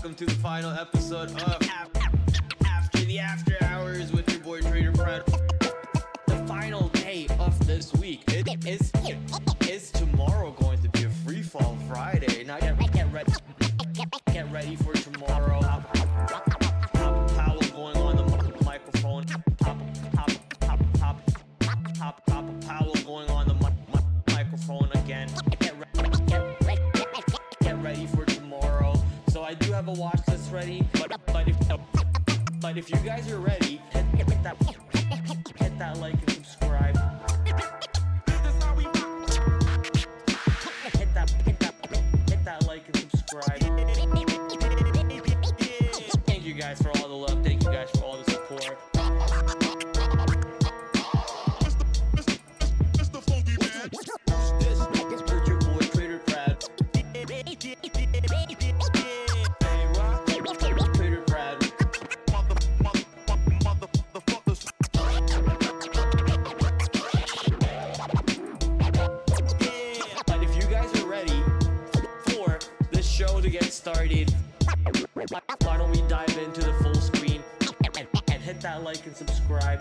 welcome to the final episode of After the After Hours with your boy TraderPrad. The final day of this week is tomorrow going to be a free fall Friday. Now get ready for tomorrow. Powell going on the microphone. Powell going on the microphone again. Get ready for tomorrow. So I do have a watch list ready, but if you guys are ready, hit that like and subscribe. Hit that like and subscribe. Thank you guys for all the love. Thank you guys for all the support. This your boy TraderPrad. But if you guys are ready for this show to get started, why don't we dive into the full screen and hit that like and subscribe.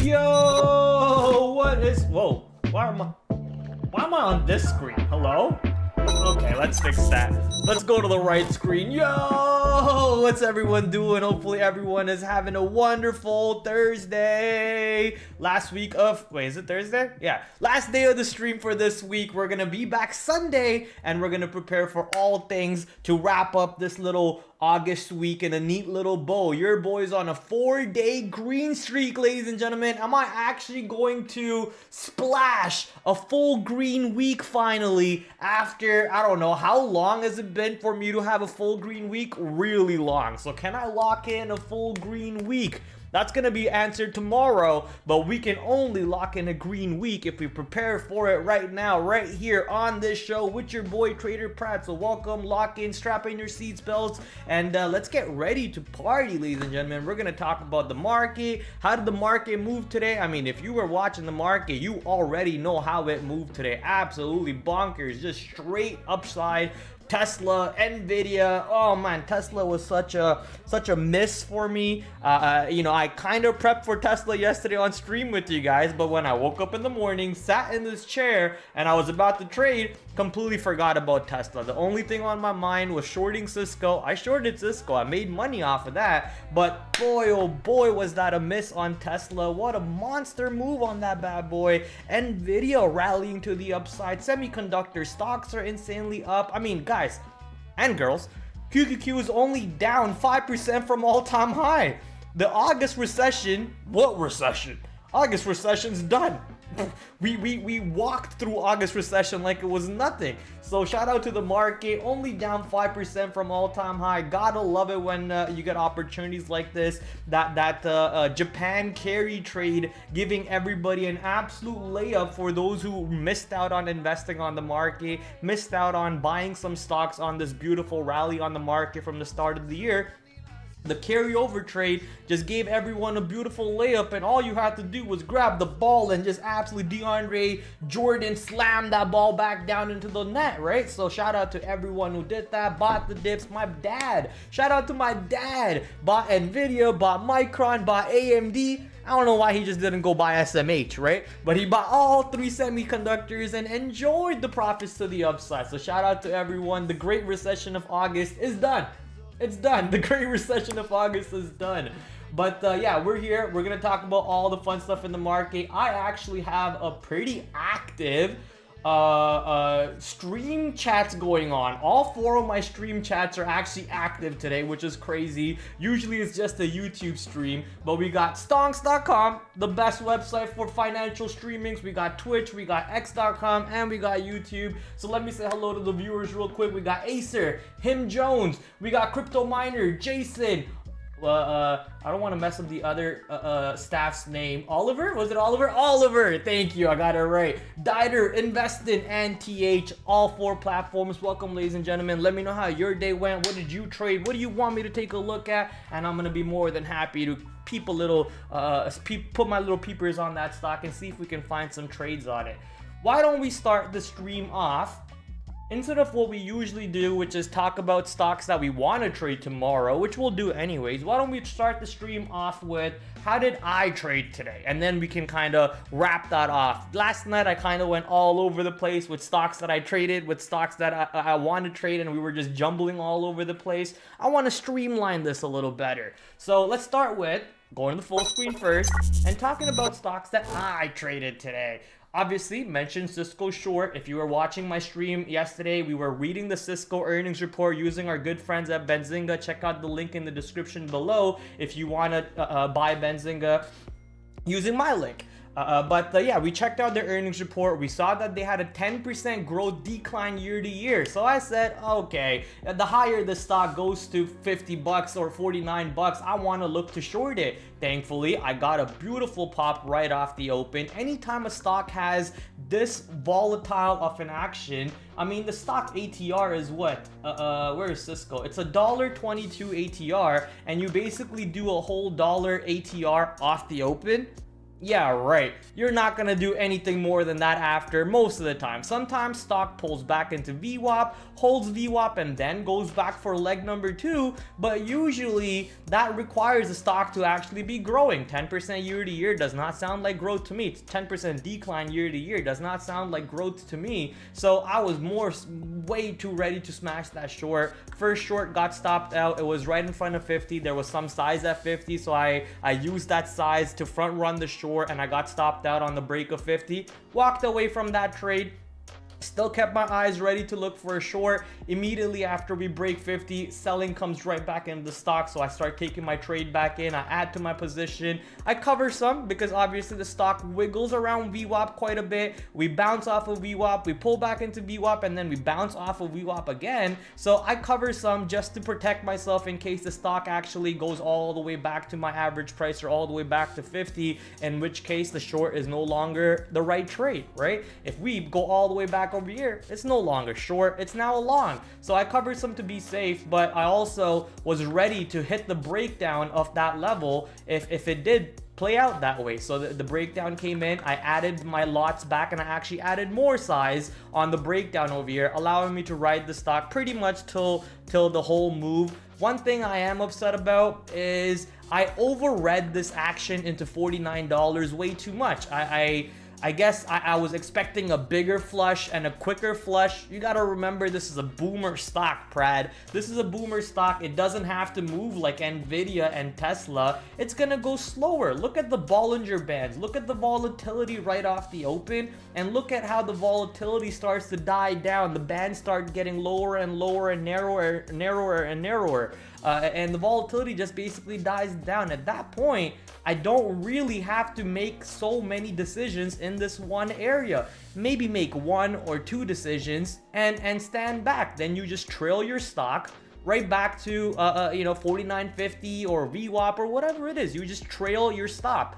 Yo, what is, whoa, why am I on this screen? Hello? Okay, let's fix that. Let's go to the right screen. Yo, what's everyone doing? Hopefully everyone is having a wonderful Thursday. Last week of, wait, is it Thursday? Yeah, last day of the stream for this week. We're gonna be back Sunday and we're gonna prepare for all things to wrap up this little August week in a neat little bow. Your boy's on a 4-day green streak, ladies and gentlemen. Am I actually going to splash a full green week finally after, I don't know, how long has it been for me to have a full green week? Really long. So can I lock in a full green week? That's going to be answered tomorrow, but we can only lock in a green week if we prepare for it right now, right here on this show with your boy TraderPrad. So welcome, lock in, strap in your seat belts, and let's get ready to party, ladies and gentlemen. We're going to talk about the market. How did the market move today? I mean, if you were watching the market, you already know how it moved today. Absolutely bonkers, just straight upside. Tesla, Nvidia, oh man, Tesla was such a miss for me. You know, I kind of prepped for Tesla yesterday on stream with you guys, but when I woke up in the morning, sat in this chair, and I was about to trade, completely forgot about Tesla. The only thing on my mind was shorting Cisco. I shorted Cisco. I made money off of that, but boy, oh boy, was that a miss on Tesla. What a monster move on that bad boy. Nvidia rallying to the upside. Semiconductor stocks are insanely up. I mean, guys and girls, QQQ is only down 5% from all-time high. The August recession, what recession? August recession's done. We walked through August recession like it was nothing. So shout out to the market, only down 5% from all-time high. Gotta love it when you get opportunities like this. That Japan carry trade giving everybody an absolute layup for those who missed out on investing on the market, missed out on buying some stocks on this beautiful rally on the market from the start of the year. The carryover trade just gave everyone a beautiful layup, and all you had to do was grab the ball and just absolutely DeAndre Jordan slam that ball back down into the net, right? So shout out to everyone who did that, bought the dips. My dad, shout out to my dad, bought Nvidia, bought Micron, bought AMD. I don't know why he just didn't go buy SMH, right? But he bought all three semiconductors and enjoyed the profits to the upside. So shout out to everyone. The great recession of August is done. It's done. The Great Recession of August is done. But yeah, we're here. We're gonna talk about all the fun stuff in the market. I actually have a pretty active stream chats going on. All 4 of my stream chats are actually active today, which is crazy. Usually it's just a YouTube stream, but we got stonks.com, the best website for financial streamings. We got Twitch, we got x.com, and we got YouTube. So let me say hello to the viewers real quick. We got Acer, Him Jones, we got Crypto Miner, Jason. I don't want to mess up the other staff's name. Oliver? Was it Oliver? Oliver! Thank you, I got it right. Dieter, Investin, and TH. All 4 platforms. Welcome, ladies and gentlemen. Let me know how your day went. What did you trade? What do you want me to take a look at? And I'm going to be more than happy to peep a little, put my little peepers on that stock and see if we can find some trades on it. Why don't we start the stream off? Instead of what we usually do, which is talk about stocks that we want to trade tomorrow, which we'll do anyways, why don't we start the stream off with how did I trade today? And then we can kind of wrap that off. Last night, I kind of went all over the place with stocks that I traded, with stocks that I want to trade, and we were just jumbling all over the place. I want to streamline this a little better. So let's start with going to the full screen first and talking about stocks that I traded today. Obviously, mentioned Cisco short. If you were watching my stream yesterday, we were reading the Cisco earnings report using our good friends at Benzinga. Check out the link in the description below if you want to buy Benzinga using my link. Yeah, we checked out their earnings report. We saw that they had a 10% growth decline year to year. So I said, okay, the higher the stock goes to 50 bucks or 49 bucks, I want to look to short it. Thankfully, I got a beautiful pop right off the open. Anytime a stock has this volatile of an action, I mean, the stock ATR is what? Where is Cisco? It's a $1.22 ATR, and you basically do a whole dollar ATR off the open. Yeah, right. You're not going to do anything more than that after most of the time. Sometimes stock pulls back into VWAP, holds VWAP, and then goes back for leg number 2. But usually that requires the stock to actually be growing. 10% year to year does not sound like growth to me. 10% decline year to year does not sound like growth to me. So I was way too ready to smash that short. First short got stopped out. It was right in front of 50. There was some size at 50. So I used that size to front run the short, and I got stopped out on the break of 50. Walked away from that trade. Still kept my eyes ready to look for a short. Immediately after we break 50, selling comes right back into the stock, so I start taking my trade back in. I add to my position. I cover some because obviously the stock wiggles around VWAP quite a bit. We bounce off of VWAP, we pull back into VWAP, and then we bounce off of VWAP again. So I cover some just to protect myself in case the stock actually goes all the way back to my average price or all the way back to 50, in which case the short is no longer the right trade, right? If we go all the way back over here, it's no longer short, it's now a long. So I covered some to be safe, but I also was ready to hit the breakdown of that level if it did play out that way. So the breakdown came in, I added my lots back, and I actually added more size on the breakdown over here, allowing me to ride the stock pretty much till the whole move. One thing I am upset about is I overread this action into $49 way too much. I guess I was expecting a bigger flush and a quicker flush. You gotta remember, this is a boomer stock, Prad. This is a boomer stock. It doesn't have to move like Nvidia and Tesla. It's gonna go slower. Look at the Bollinger Bands. Look at the volatility right off the open, and look at how the volatility starts to die down. The bands start getting lower and lower and narrower and narrower. And the volatility just basically dies down. At that point, I don't really have to make so many decisions in this one area. Maybe make 1 or 2 decisions and stand back. Then you just trail your stock right back to 49.50 or VWAP or whatever it is. You just trail your stop.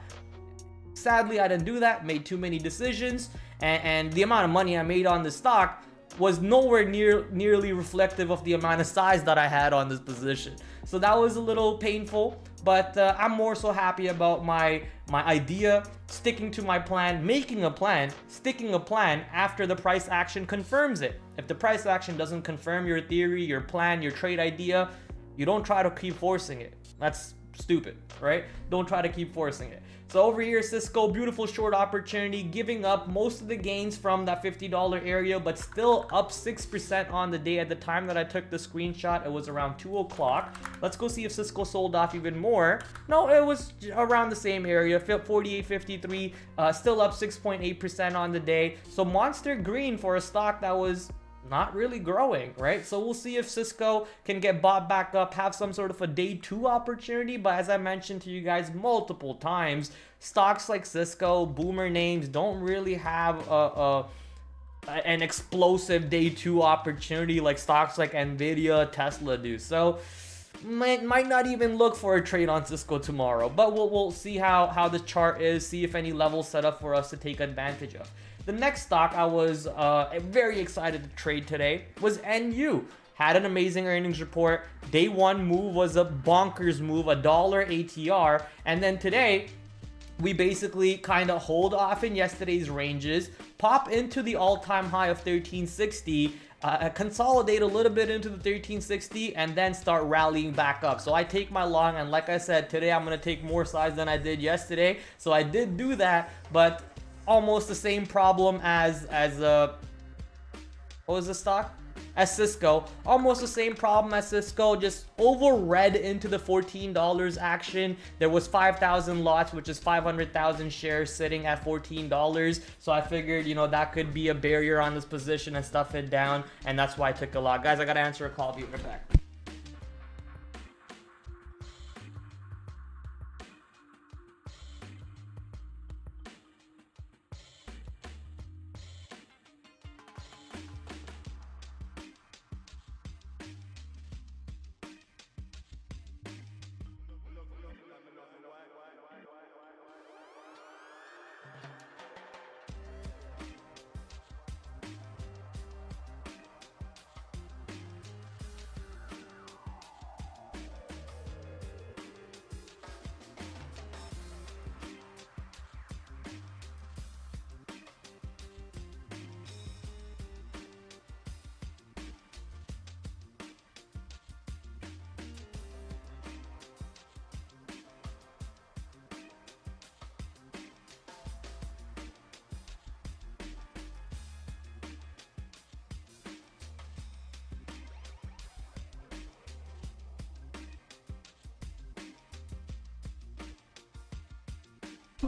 Sadly, I didn't do that. Made too many decisions, and the amount of money I made on the stock was nowhere nearly reflective of the amount of size that I had on this position. So that was a little painful, but I'm more so happy about my idea, sticking to my plan, making a plan, sticking a plan after the price action confirms it. If the price action doesn't confirm your theory, your plan, your trade idea, you don't try to keep forcing it. That's stupid, right? Don't try to keep forcing it. So over here, Cisco, beautiful short opportunity, giving up most of the gains from that $50 area, but still up 6% on the day. At the time that I took the screenshot, it was around 2 o'clock. Let's go see if Cisco sold off even more. No, it was around the same area, 48.53, still up 6.8% on the day. So monster green for a stock that was not really growing, right? So we'll see if Cisco can get bought back up, have some sort of a day 2 opportunity. But as I mentioned to you guys multiple times, stocks like Cisco, boomer names, don't really have an explosive day 2 opportunity like stocks like Nvidia, Tesla do. So might not even look for a trade on Cisco tomorrow, but we'll see how the chart is, see if any levels set up for us to take advantage of. The next stock I was very excited to trade today was NU. Had an amazing earnings report. Day 1 move was a bonkers move, $1 ATR. And then today, we basically kind of hold off in yesterday's ranges, pop into the all-time high of 1360, consolidate a little bit into the 1360, and then start rallying back up. So I take my long, and like I said, today I'm going to take more size than I did yesterday. So I did do that, but almost the same problem as what was the stock? As Cisco. Almost the same problem as Cisco, just overread into the $14 action. There was 5,000 lots, which is 500,000 shares sitting at $14. So I figured, you know, that could be a barrier on this position and stuff it down, and that's why I took a lot. Guys, I gotta answer a call. Be right back.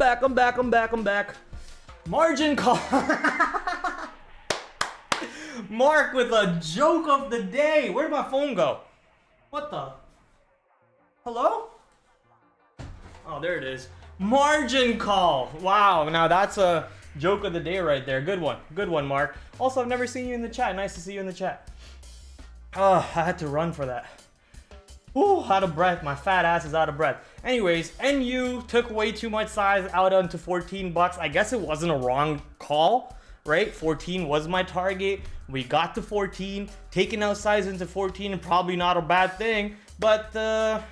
I'm back. Margin call. Mark with a joke of the day. Where'd my phone go? What the? Hello? Oh, there it is. Margin call. Wow, now that's a joke of the day right there. Good one, Mark. Also, I've never seen you in the chat. Nice to see you in the chat. Oh, I had to run for that. Ooh, out of breath. My fat ass is out of breath. Anyways, NU took way too much size out onto 14 bucks. I guess it wasn't a wrong call, right? 14 was my target. We got to 14. Taking out size into 14 and probably not a bad thing, but I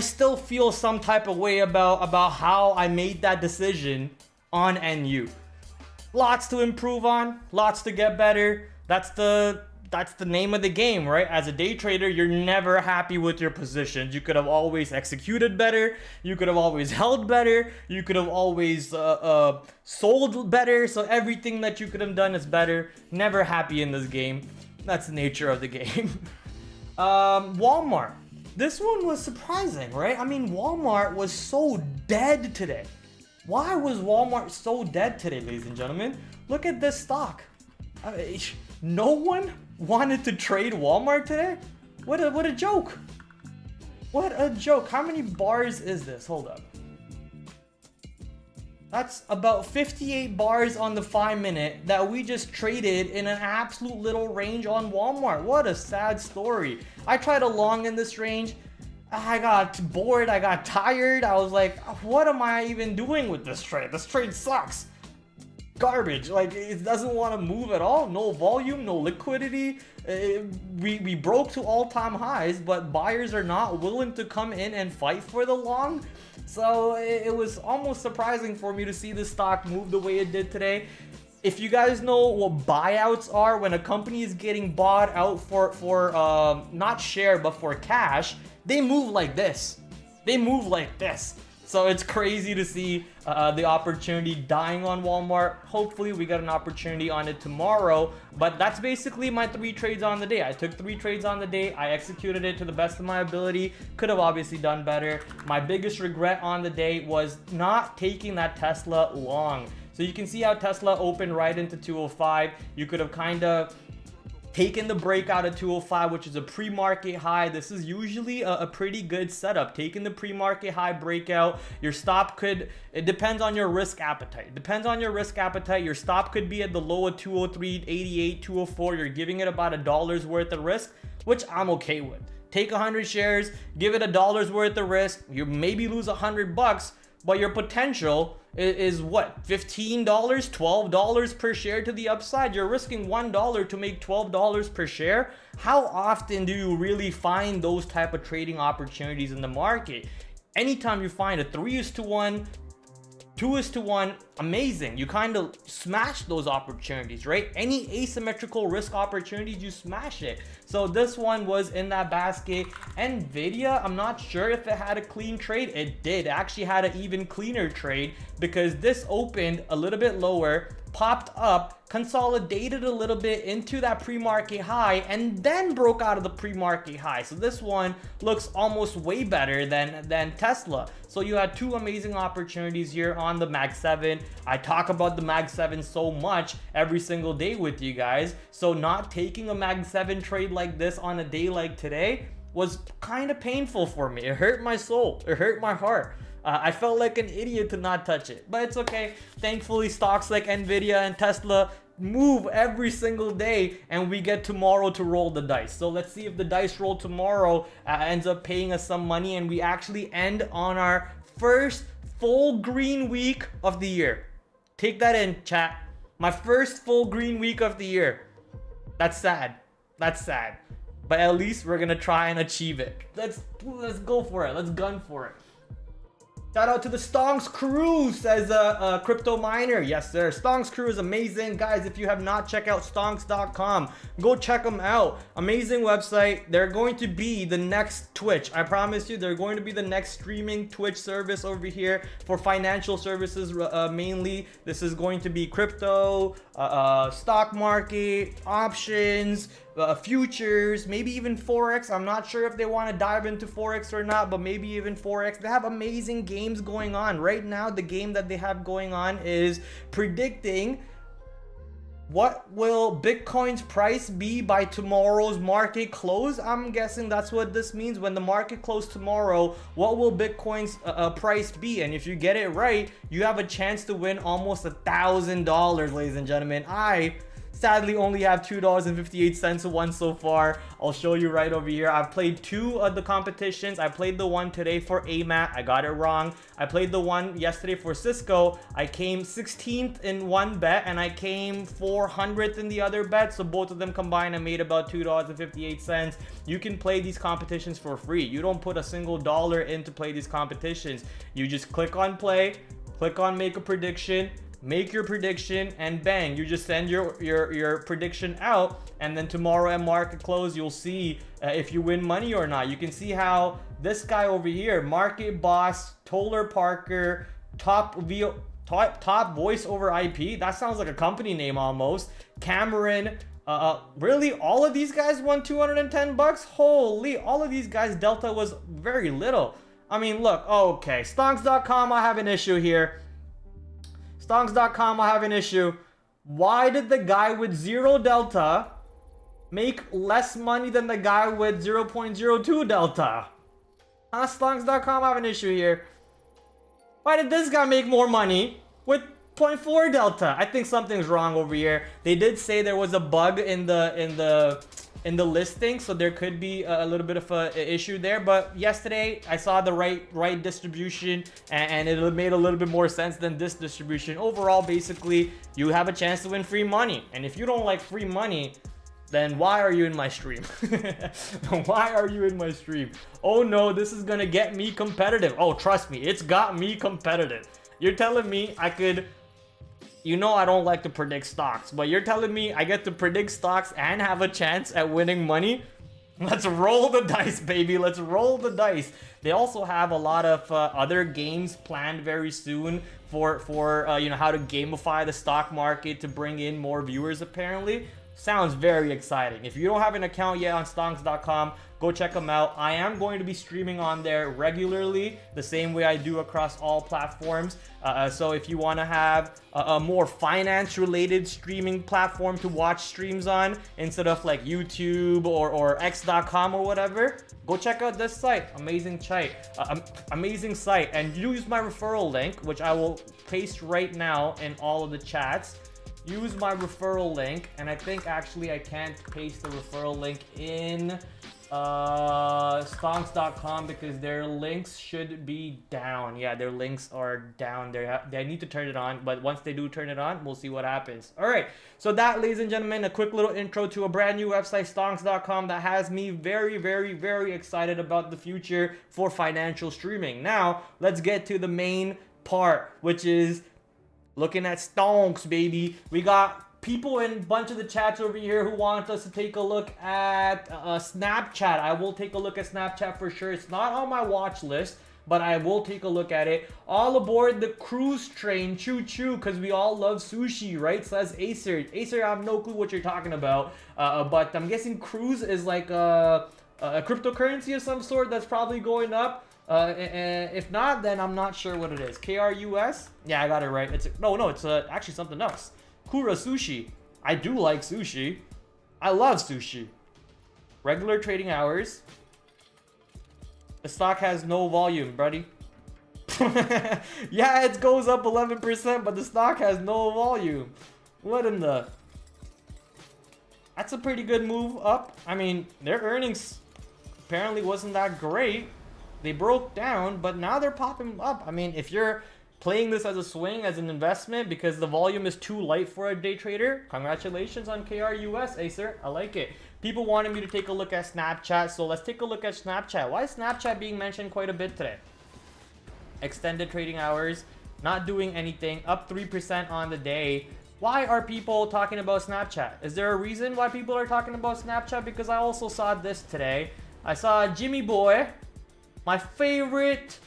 still feel some type of way about how I made that decision on NU. Lots to improve on, lots to get better. That's the name of the game, right? As a day trader, you're never happy with your positions. You could have always executed better. You could have always held better. You could have always sold better. So everything that you could have done is better. Never happy in this game. That's the nature of the game. Walmart. This one was surprising, right? I mean, Walmart was so dead today. Why was Walmart so dead today, ladies and gentlemen? Look at this stock. No one wanted to trade Walmart today? What a joke. What a joke. How many bars is this? Hold up. That's about 58 bars on the 5-minute that we just traded in an absolute little range on Walmart. What a sad story. I tried a long in this range. I got bored. I got tired. I was like, what am I even doing with this trade? This trade sucks. Garbage. Like, it doesn't want to move at all. No volume, no liquidity. We broke to all-time highs, but buyers are not willing to come in and fight for the long. So it was almost surprising for me to see this stock move the way it did today. if you guys know what buyouts are, when a company is getting bought out for not share but for cash, they move like this. They move like this. So it's crazy to see the opportunity dying on Walmart. Hopefully we got an opportunity on it tomorrow. But that's basically my 3 trades on the day. I took 3 trades on the day. I executed it to the best of my ability. Could have obviously done better. My biggest regret on the day was not taking that Tesla long. So you can see how Tesla opened right into 205. You could have kind of taken the breakout at 205, which is a pre-market high. This is usually a pretty good setup. Taking the pre-market high breakout, your stop could, it depends on your risk appetite. Depends on your risk appetite. Your stop could be at the low of 203.88, 204. You're giving it about $1 worth of risk, which I'm okay with. Take 100 shares, give it $1 worth of risk. You maybe lose $100, but your potential is what? $15, $12 per share to the upside. You're risking $1 to make $12 per share. How often do you really find those type of trading opportunities in the market? Anytime you find a 3:1, 2:1, amazing. You kind of smash those opportunities, right? Any asymmetrical risk opportunities, you smash it. So this one was in that basket. Nvidia, I'm not sure if it had a clean trade. It did. It actually had an even cleaner trade because this opened a little bit lower, popped up, consolidated a little bit into that pre-market high, and then broke out of the pre-market high. So this one looks almost way better than Tesla. So you had 2 amazing opportunities here on the Mag 7. I talk about the Mag 7 so much every single day with you guys. So not taking a Mag 7 trade like this on a day like today was kind of painful for me. It hurt my soul. It hurt my heart. I felt like an idiot to not touch it, but it's okay. Thankfully, stocks like Nvidia and Tesla move every single day, and we get tomorrow to roll the dice. So let's see if the dice roll tomorrow ends up paying us some money, and we actually end on our first full green week of the year. Take that in, chat. My first full green week of the year. That's sad. That's sad. But at least we're gonna try and achieve it. Let's go for it. Let's gun for it. Shout out to the Stonks crew, says a crypto miner. Yes, sir. Stonks crew is amazing. Guys, if you have not checked out stonks.com, go check them out. Amazing website. They're going to be the next Twitch. I promise you, they're going to be the next streaming Twitch service over here for financial services mainly. This is going to be crypto, stock market, options, futures, maybe even Forex. I'm not sure if they want to dive into Forex or not, but maybe even Forex. They have amazing games going on. Right now, the game that they have going on is predicting what will Bitcoin's price be by tomorrow's market close. I'm guessing that's what this means. When the market close tomorrow, what will Bitcoin's price be? And if you get it right, you have a chance to win almost $1,000, ladies and gentlemen. I sadly only have $2.58 won so far. I'll show you right over here. I've played 2 of the competitions. I played the one today for AMAT. I got it wrong. I played the one yesterday for Cisco. I came 16th in one bet and I came 400th in the other bet. So both of them combined, I made about $2.58. You can play these competitions for free. You don't put a single dollar in to play these competitions. You just click on play, click on make a prediction, make your prediction, and bang, you just send your prediction out, and then tomorrow at market close you'll see if you win money or not. You can see how this guy over here, Market Boss, Toller Parker, top voice over IP, that sounds like a company name almost, Cameron, really all of these guys won 210 bucks. Holy, all of these guys delta was very little. I mean, look, okay, stonks.com, I have an issue here. Stonks.com, I have an issue. Why did the guy with 0 delta make less money than the guy with 0.02 delta? Stonks.com, I have an issue here. Why did this guy make more money with 0.4 delta? I think something's wrong over here. They did say there was a bug in the listing, so there could be a little bit of a issue there. But yesterday I saw the right distribution, and it made a little bit more sense than this distribution. Overall, basically, you have a chance to win free money, and if you don't like free money, then why are you in my stream? Why are you in my stream? Oh no, this is gonna get me competitive. Oh, trust me, it's got me competitive. You're telling me I could you know I don't like to predict stocks, but you're telling me I get to predict stocks and have a chance at winning money? Let's roll the dice, baby. Let's roll the dice. They also have a lot of other games planned very soon for you know, how to gamify the stock market to bring in more viewers, apparently. Sounds very exciting. If you don't have an account yet on stonks.com, go check them out. I am going to be streaming on there regularly, the same way I do across all platforms. So if you want to have a more finance-related streaming platform to watch streams on, instead of like YouTube or x.com or whatever, go check out this site. Amazing site. Amazing site. And use my referral link, which I will paste right now in all of the chats. Use my referral link, and I think actually I can't paste the referral link in stonks.com because their links should be down. Yeah, their links are down. They need to turn it on, but once they do turn it on, we'll see what happens. All right, so that, ladies and gentlemen, a quick little intro to a brand new website, stonks.com, that has me very, very, very excited about the future for financial streaming. Now, let's get to the main part, which is looking at stonks, baby. We got people in a bunch of the chats over here who want us to take a look at Snapchat. I will take a look at Snapchat for sure. It's not on my watch list, but I will take a look at it. All aboard the cruise train, choo choo, because we all love sushi, right? Says Acer. Acer, I have no clue what you're talking about, but I'm guessing cruise is like a cryptocurrency of some sort that's probably going up. If not, then I'm not sure what it is. KRUS? Yeah, I got it right. It's actually something else. Kura Sushi. I do like sushi. I love sushi. Regular trading hours. The stock has no volume, buddy. Yeah, it goes up 11%, but the stock has no volume. What in the... That's a pretty good move up. I mean, their earnings apparently wasn't that great. They broke down, but now they're popping up. I mean, if you're playing this as a swing, as an investment, because the volume is too light for a day trader, congratulations on KRUS, Acer. I like it. People wanted me to take a look at Snapchat, so let's take a look at Snapchat. Why is Snapchat being mentioned quite a bit today? Extended trading hours, not doing anything, up 3% on the day. Why are people talking about Snapchat? Is there a reason why people are talking about Snapchat? Because I also saw this today. I saw Jimmy Boy, my favorite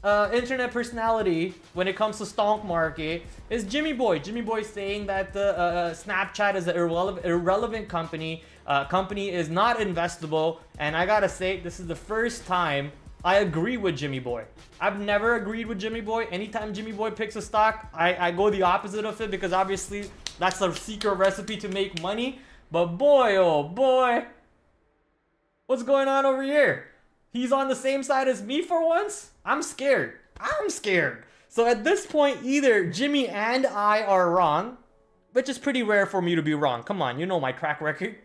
internet personality when it comes to stock market, is Jimmy Boy. Jimmy Boy saying that the Snapchat is an irrelevant company. Company is not investable. And I gotta say, this is the first time I agree with Jimmy Boy. I've never agreed with Jimmy Boy. Anytime Jimmy Boy picks a stock, I go the opposite of it, because obviously that's a secret recipe to make money. But boy, oh boy, what's going on over here? He's on the same side as me for once? I'm scared. I'm scared. So at this point, either Jimmy and I are wrong, which is pretty rare for me to be wrong. Come on, you know my track record.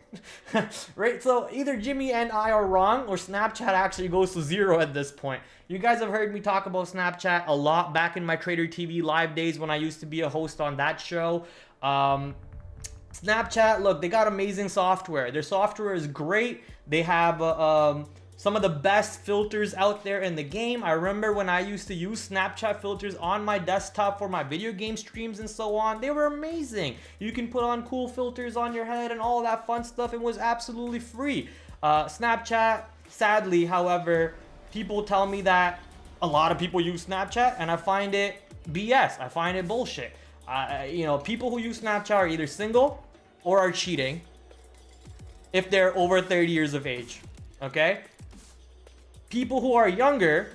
Right? So either Jimmy and I are wrong, or Snapchat actually goes to zero at this point. You guys have heard me talk about Snapchat a lot back in my Trader TV live days when I used to be a host on that show. Snapchat, look, they got amazing software. Their software is great. They have some of the best filters out there in the game. I remember when I used to use Snapchat filters on my desktop for my video game streams and so on. They were amazing. You can put on cool filters on your head and all that fun stuff. It was absolutely free. Snapchat, sadly, however, people tell me that a lot of people use Snapchat, and I find it BS. I find it bullshit. You know, people who use Snapchat are either single or are cheating if they're over 30 years of age. Okay? People who are younger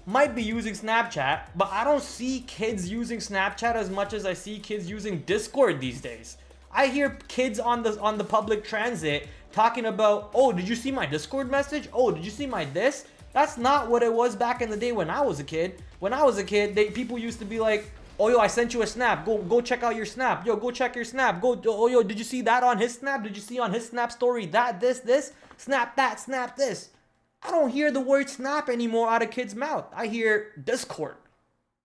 might be using Snapchat, but I don't see kids using Snapchat as much as I see kids using Discord these days. I hear kids on the public transit talking about, oh, did you see my Discord message? Oh, did you see my this? That's not what it was back in the day when I was a kid. When I was a kid, people used to be like, oh, yo, I sent you a snap. Go check out your snap. Yo, go check your snap. Oh, yo, did you see that on his snap? Did you see on his snap story that, this? Snap that, snap this. I don't hear the word snap anymore out of kids' mouth. I hear Discord.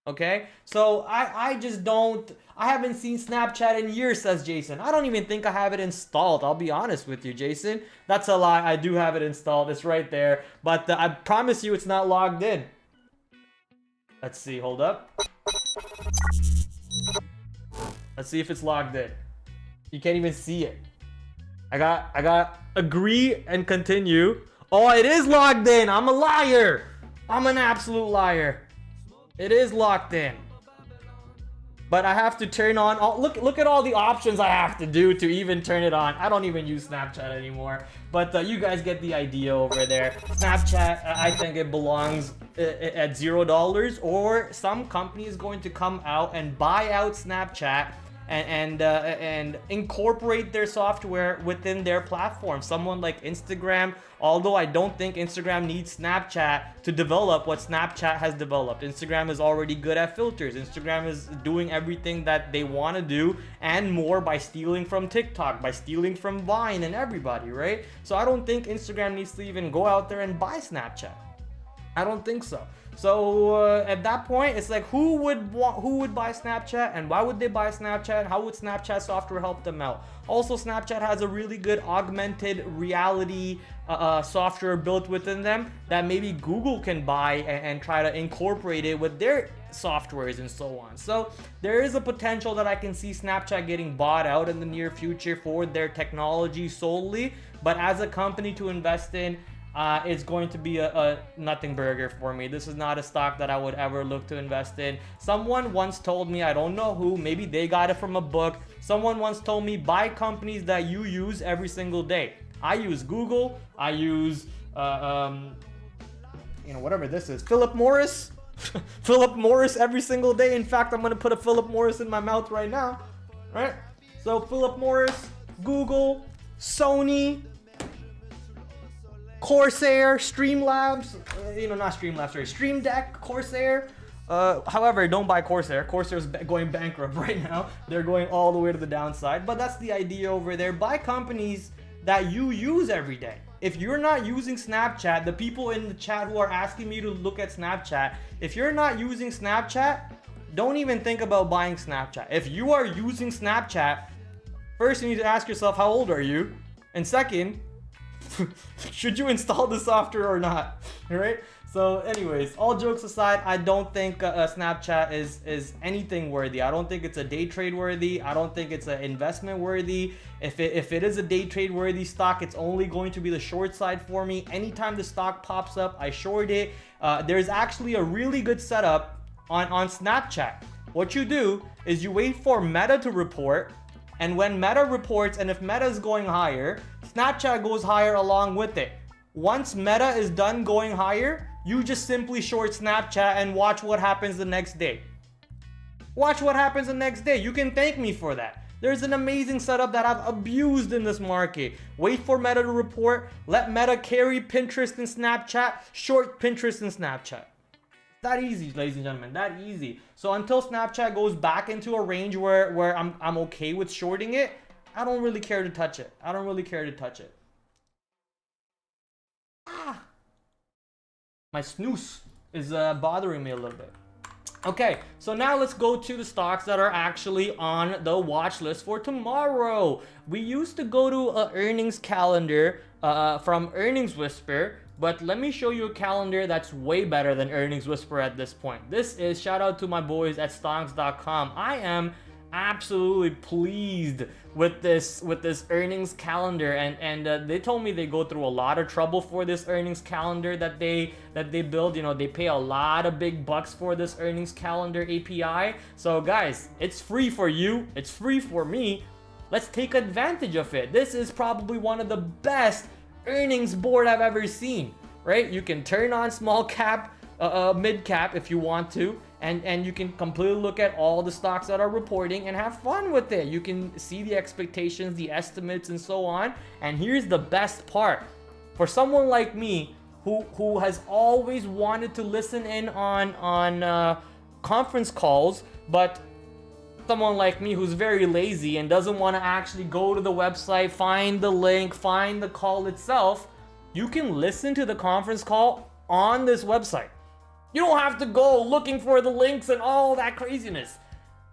Okay? So I just don't... I haven't seen Snapchat in years, says Jason. I don't even think I have it installed. I'll be honest with you, Jason. That's a lie. I do have it installed. It's right there. But I promise you it's not logged in. Let's see. Hold up. Let's see if it's logged in. You can't even see it. I got agree and continue. Oh, it is logged in. I'm a liar. I'm an absolute liar. It is locked in. But I have to turn on all, look at all the options I have to do to even turn it on. I don't even use Snapchat anymore, but you guys get the idea over there. Snapchat, I think it belongs at $0, or some company is going to come out and buy out Snapchat and incorporate their software within their platform. Someone like Instagram, although I don't think Instagram needs Snapchat to develop what Snapchat has developed. Instagram is already good at filters. Instagram is doing everything that they want to do and more by stealing from TikTok, by stealing from Vine and everybody, right? So I don't think Instagram needs to even go out there and buy Snapchat. I don't think so. So at that point, it's like, who would buy Snapchat, and why would they buy Snapchat? How would Snapchat software help them out? Also, Snapchat has a really good augmented reality software built within them that maybe Google can buy and try to incorporate it with their softwares and so on. So there is a potential that I can see Snapchat getting bought out in the near future for their technology solely, but as a company to invest in, it's going to be a nothing burger for me. This is not a stock that I would ever look to invest in. Someone once told me, I don't know who, maybe they got it from a book. Someone once told me, buy companies that you use every single day. I use Google. I use, whatever this is, Philip Morris. Philip Morris every single day. In fact, I'm going to put a Philip Morris in my mouth right now. Right? So Philip Morris, Google, Sony, Corsair, Streamlabs, not Streamlabs, sorry, Stream Deck, Corsair. However, don't buy Corsair. Corsair's going bankrupt right now. They're going all the way to the downside. But that's the idea over there. Buy companies that you use every day. If you're not using Snapchat, the people in the chat who are asking me to look at Snapchat, if you're not using Snapchat, don't even think about buying Snapchat. If you are using Snapchat, first you need to ask yourself, how old are you? And second, should you install the software or not? All right. So anyways, all jokes aside, I don't think Snapchat is anything worthy. I don't think it's a day trade worthy. I don't think it's an investment worthy. If it is a day trade worthy stock, it's only going to be the short side for me. Anytime the stock pops up, I short it. There's actually a really good setup on Snapchat. What you do is you wait for Meta to report. And when Meta reports, and if Meta is going higher, Snapchat goes higher along with it. Once Meta is done going higher, you just simply short Snapchat and watch what happens the next day. Watch what happens the next day. You can thank me for that. There's an amazing setup that I've abused in this market. Wait for Meta to report. Let Meta carry Pinterest and Snapchat. Short Pinterest and Snapchat. That easy, ladies and gentlemen, that easy. So until Snapchat goes back into a range where I'm okay with shorting it, I don't really care to touch it. I don't really care to touch it. My snooze is bothering me a little bit. Okay, so now let's go to the stocks that are actually on the watch list for tomorrow. We used to go to an earnings calendar from Earnings Whisper, but let me show you a calendar that's way better than Earnings Whisper at this point. This is, shout out to my boys at stonks.com. I am absolutely pleased with this earnings calendar, and they told me they go through a lot of trouble for this earnings calendar that they build. They pay a lot of big bucks for this earnings calendar API. So guys, it's free for you, it's free for me. Let's take advantage of it. This is probably one of the best earnings board I've ever seen, right? You can turn on small cap, mid cap if you want to, and you can completely look at all the stocks that are reporting and have fun with it. You can see the expectations, the estimates, and so on. And here's the best part. For someone like me who has always wanted to listen in on conference calls, but someone like me who's very lazy and doesn't want to actually go to the website, find the link, find the call itself, you can listen to the conference call on this website. You don't have to go looking for the links and all that craziness.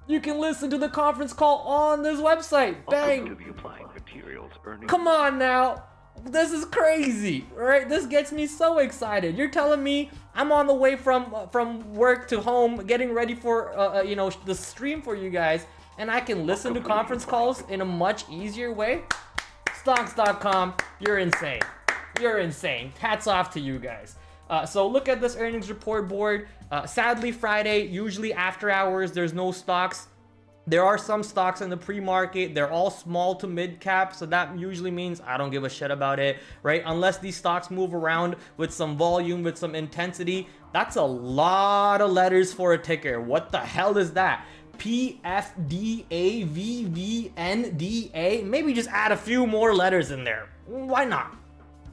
You can listen to the conference call on this website. Bang! Come on now. This is crazy, right? This gets me so excited. You're telling me I'm on the way from work to home, getting ready for the stream for you guys, and I can listen to conference calls in a much easier way, stocks.com, you're insane. You're insane. Hats off to you guys. So look at this earnings report board. Sadly, Friday, usually after hours, there's no stocks. There are some stocks in the pre-market. They're all small to mid cap, so that usually means I don't give a shit about it, right? Unless these stocks move around with some volume, with some intensity. That's a lot of letters for a ticker. What the hell is that? PFDAVVNDA? Maybe just add a few more letters in there. Why not?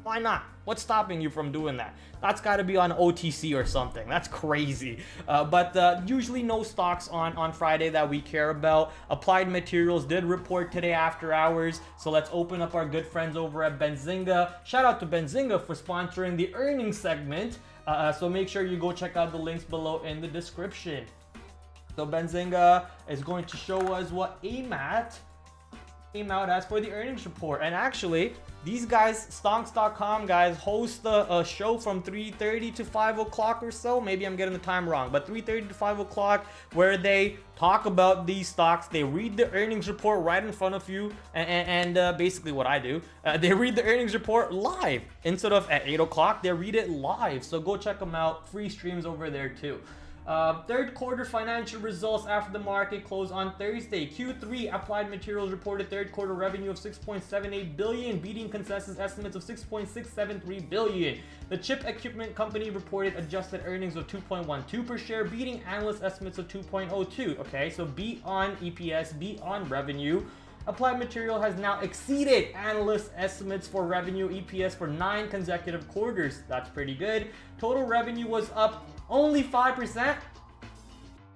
Why not? What's stopping you from doing that? That's got to be on OTC or something. That's crazy. But usually no stocks on Friday that we care about. Applied Materials did report today after hours. So let's open up our good friends over at Benzinga. Shout out to Benzinga for sponsoring the earnings segment. So make sure you go check out the links below in the description. So Benzinga is going to show us what AMAT came out as for the earnings report. And actually, these guys, stonks.com guys, host a show from 3:30 to 5 o'clock or so. Maybe I'm getting the time wrong, but 3:30 to 5 o'clock, where they talk about these stocks. They read the earnings report right in front of you, and basically what I do, they read the earnings report live. Instead of at 8 o'clock, they read it live. So go check them out. Free streams over there too. Third quarter financial results after the market closed on Thursday. Q3 Applied Materials reported third quarter revenue of $6.78 billion, beating consensus estimates of $6.673 billion. The chip equipment company reported adjusted earnings of $2.12 per share, beating analyst estimates of $2.02. Okay, so beat on EPS, beat on revenue. Applied Material has now exceeded analyst estimates for revenue EPS for 9 consecutive quarters. That's pretty good. Total revenue was up only 5%.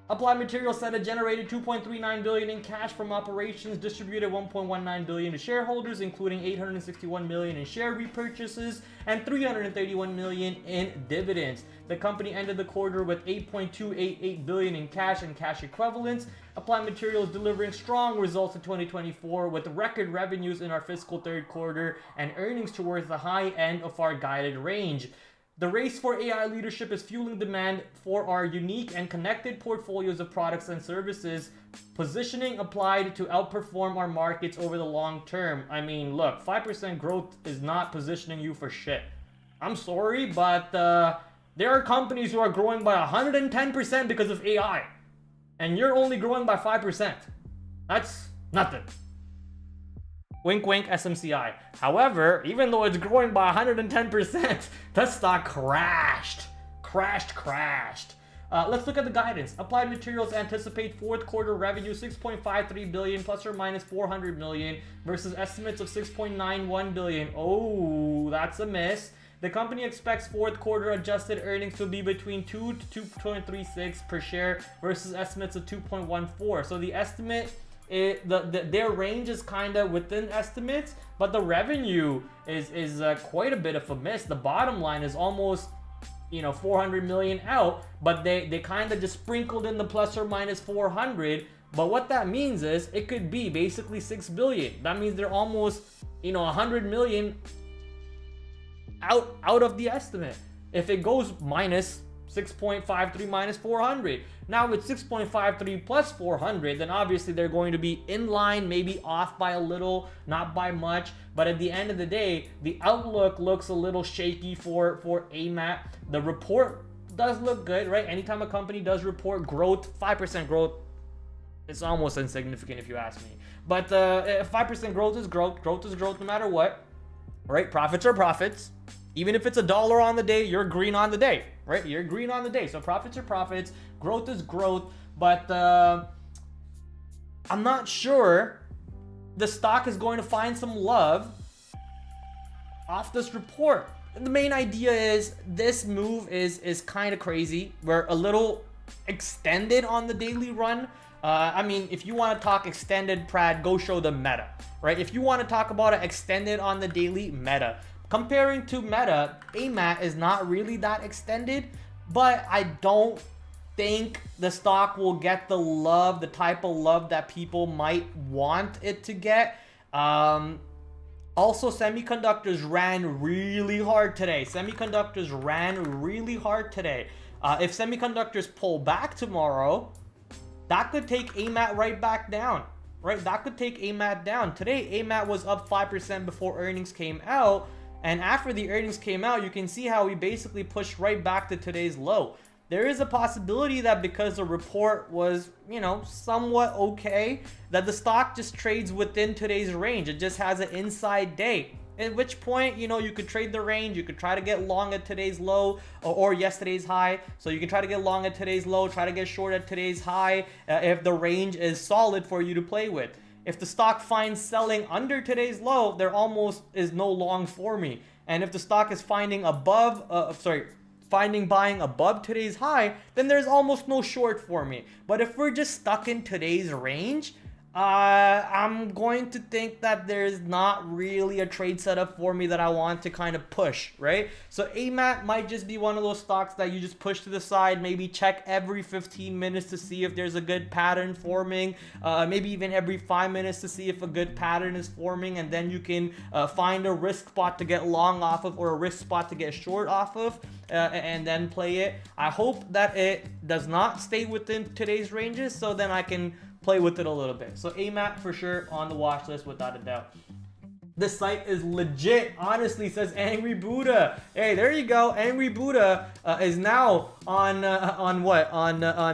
Applied Materials said it generated $2.39 billion in cash from operations, distributed $1.19 billion to shareholders, including $861 million in share repurchases and $331 million in dividends. The company ended the quarter with $8.288 billion in cash and cash equivalents. Applied Materials delivering strong results in 2024 with record revenues in our fiscal third quarter and earnings towards the high end of our guided range. The race for AI leadership is fueling demand for our unique and connected portfolios of products and services, positioning Applied to outperform our markets over the long term. I mean, look, 5% growth is not positioning you for shit. I'm sorry, but there are companies who are growing by 110% because of AI, and you're only growing by 5%. That's nothing. Wink, wink, SMCI. However, even though it's growing by 110%, the stock crashed. Let's look at the guidance. Applied Materials anticipate fourth quarter revenue $6.53 billion plus or minus $400 million versus estimates of $6.91 billion. Oh, that's a miss. The company expects fourth quarter adjusted earnings to be between 2 to 2.36 per share versus estimates of 2.14. So the estimate, their range is kind of within estimates, but the revenue is quite a bit of a miss. The bottom line is almost, 400 million out, but they kind of just sprinkled in the plus or minus 400. But what that means is it could be basically 6 billion. That means they're almost 100 million out of the estimate. If it goes minus 6.53 minus 400. Now with 6.53 plus 400, then obviously they're going to be in line, maybe off by a little, not by much. But at the end of the day, the outlook looks a little shaky for AMAT. The report does look good, right? Anytime a company does report growth, 5% growth, it's almost insignificant if you ask me. But 5% growth is growth. Growth is growth no matter what, right? Profits are profits. Even if it's $1 on the day, you're green on the day, right? You're green on the day. So profits are profits, growth is growth. But I'm not sure the stock is going to find some love off this report. The main idea is this move is kind of crazy. We're a little extended on the daily run. I mean, if you want to talk extended, Prad, go show the meta, right? If you want to talk about it extended on the daily, meta. Comparing to Meta, AMAT is not really that extended, but I don't think the stock will get the love, the type of love that people might want it to get. Also, semiconductors ran really hard today. If semiconductors pull back tomorrow, that could take AMAT right back down, right? That could take AMAT down. Today, AMAT was up 5% before earnings came out. And after the earnings came out, you can see how we basically pushed right back to today's low. There is a possibility that because the report was, you know, somewhat okay, that the stock just trades within today's range. It just has an inside day. At which point, you know, you could trade the range. You could try to get long at today's low or yesterday's high. So you can try to get long at today's low, try to get short at today's high if the range is solid for you to play with. If the stock finds selling under today's low, there almost is no long for me. And if the stock is finding buying above today's high, then there's almost no short for me. But if we're just stuck in today's range, I'm going to think that there's not really a trade setup for me that I want to kind of push, right? So AMAT might just be one of those stocks that you just push to the side, maybe check every 15 minutes to see if there's a good pattern forming, maybe even every 5 minutes to see if a good pattern is forming, and then you can find a risk spot to get long off of or a risk spot to get short off of, and then play it. I hope that it does not stay within today's ranges, so then I can play with it a little bit. So AMAT for sure on the watch list without a doubt. This site is legit, honestly, says Angry Buddha. Hey, there you go. Angry Buddha is now on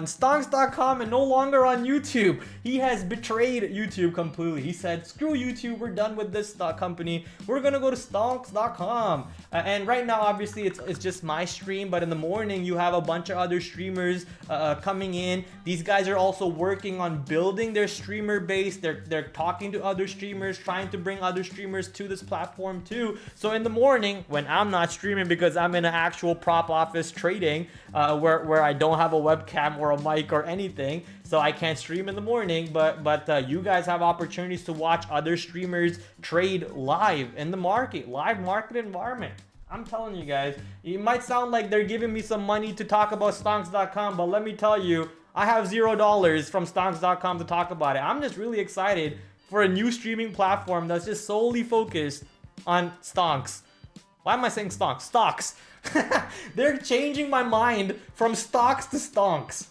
stonks.com and no longer on YouTube. He has betrayed YouTube completely. He said, screw YouTube, we're done with this company. We're gonna go to stonks.com. And right now, obviously, it's just my stream, but in the morning, you have a bunch of other streamers coming in. These guys are also working on building their streamer base. They're talking to other streamers, trying to bring other streamers to this platform too. So in the morning, when I'm not streaming because I'm in an actual prop office trading, where I don't have a webcam or a mic or anything, so I can't stream in the morning, but you guys have opportunities to watch other streamers trade live in the market, live market environment. I'm telling you guys, it might sound like they're giving me some money to talk about stonks.com, but let me tell you, I have $0 from stonks.com to talk about it. I'm just really excited for a new streaming platform that's just solely focused on stonks. Why am I saying stonks? Stocks. They're changing my mind from stocks to stonks.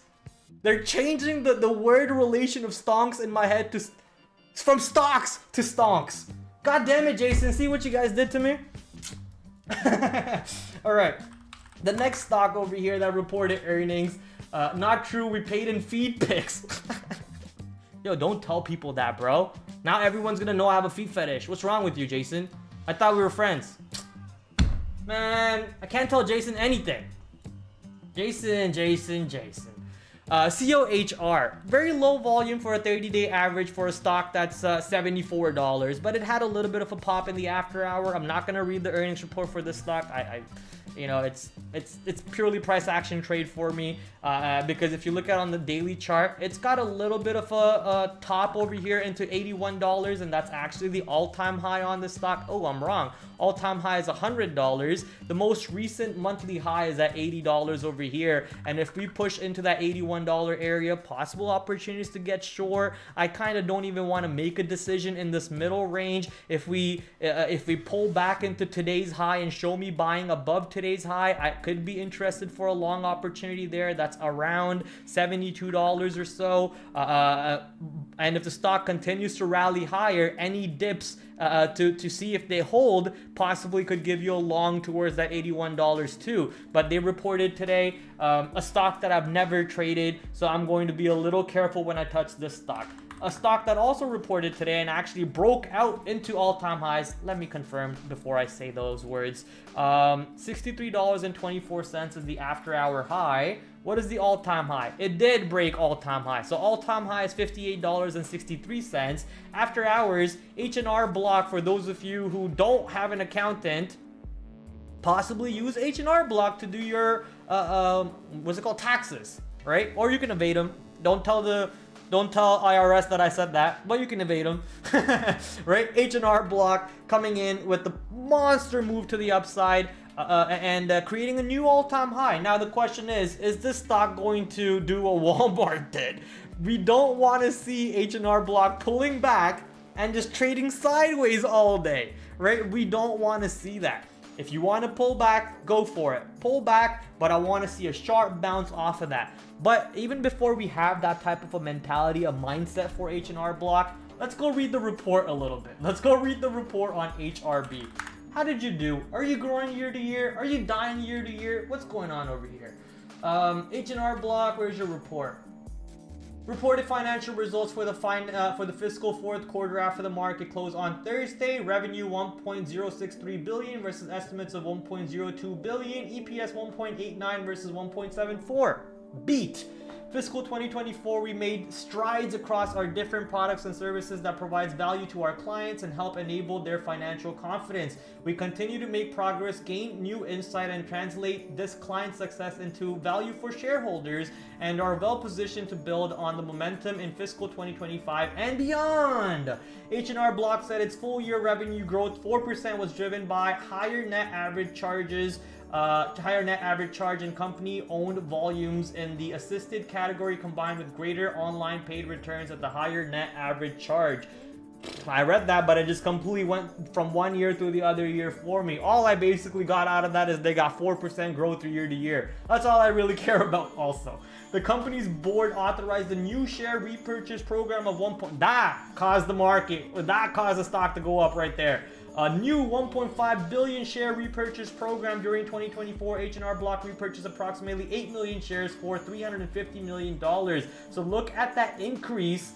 They're changing the word relation of stonks in my head to from stocks to stonks. God damn it, Jason. See what you guys did to me? All right. The next stock over here that reported earnings. Not true. We paid in feed picks. Yo, don't tell people that, bro. Now everyone's gonna know I have a feet fetish. What's wrong with you, Jason? I thought we were friends. Man, I can't tell Jason anything. Jason. COHR. Very low volume for a 30-day average for a stock that's $74, but it had a little bit of a pop in the after hour. I'm not gonna read the earnings report for this stock. You know, it's purely price action trade for me, because if you look at on the daily chart, it's got a little bit of a top over here into $81, and that's actually the all-time high on this stock. Oh, I'm wrong. All-time high is $100. The most recent monthly high is at $80 over here, and if we push into that $81 area, possible opportunities to get short. I kind of don't even want to make a decision in this middle range. If we pull back into today's high and show me buying above today's high, I could be interested for a long opportunity there. That's around $72 or so. And if the stock continues to rally higher, any dips to see if they hold possibly could give you a long towards that $81 too. But they reported today a stock that I've never traded, so I'm going to be a little careful when I touch this stock. A stock that also reported today and actually broke out into all-time highs. Let me confirm before I say those words. $63.24 is the after-hour high. What is the all-time high? It did break all-time high. So all-time high is $58.63. After hours, H&R Block, for those of you who don't have an accountant, possibly use H&R Block to do your, what's it called? Taxes, right? Or you can evade them. Don't tell IRS that I said that, but you can evade them, right? H&R Block coming in with the monster move to the upside, and creating a new all-time high. Now the question is this stock going to do what Walmart did? We don't want to see H&R Block pulling back and just trading sideways all day, right? We don't want to see that. If you want to pull back, go for it. Pull back, but I want to see a sharp bounce off of that. But even before we have that type of a mentality, a mindset for H&R Block, let's go read the report a little bit. Let's go read the report on HRB. How did you do? Are you growing year to year? Are you dying year to year? What's going on over here? H&R Block, where's your report? Reported financial results for the fiscal fourth quarter after the market closed on Thursday. Revenue 1.063 billion versus estimates of 1.02 billion. EPS 1.89 versus 1.74. Beat. Fiscal 2024, we made strides across our different products and services that provides value to our clients and help enable their financial confidence. We continue to make progress, gain new insight, and translate this client success into value for shareholders, and are well positioned to build on the momentum in fiscal 2025 and beyond. H&R Block said its full year revenue growth 4% was driven by higher net average charges. Higher net average charge in company-owned volumes in the assisted category combined with greater online paid returns at the higher net average charge. I read that, but it just completely went from one year to the other year for me. All I basically got out of that is they got 4% growth year to year. That's all I really care about also. The company's board authorized a new share repurchase program of that caused the market, that caused the stock to go up right there. A new 1.5 billion share repurchase program during 2024. H&R Block repurchased approximately 8 million shares for $350 million. So look at that increase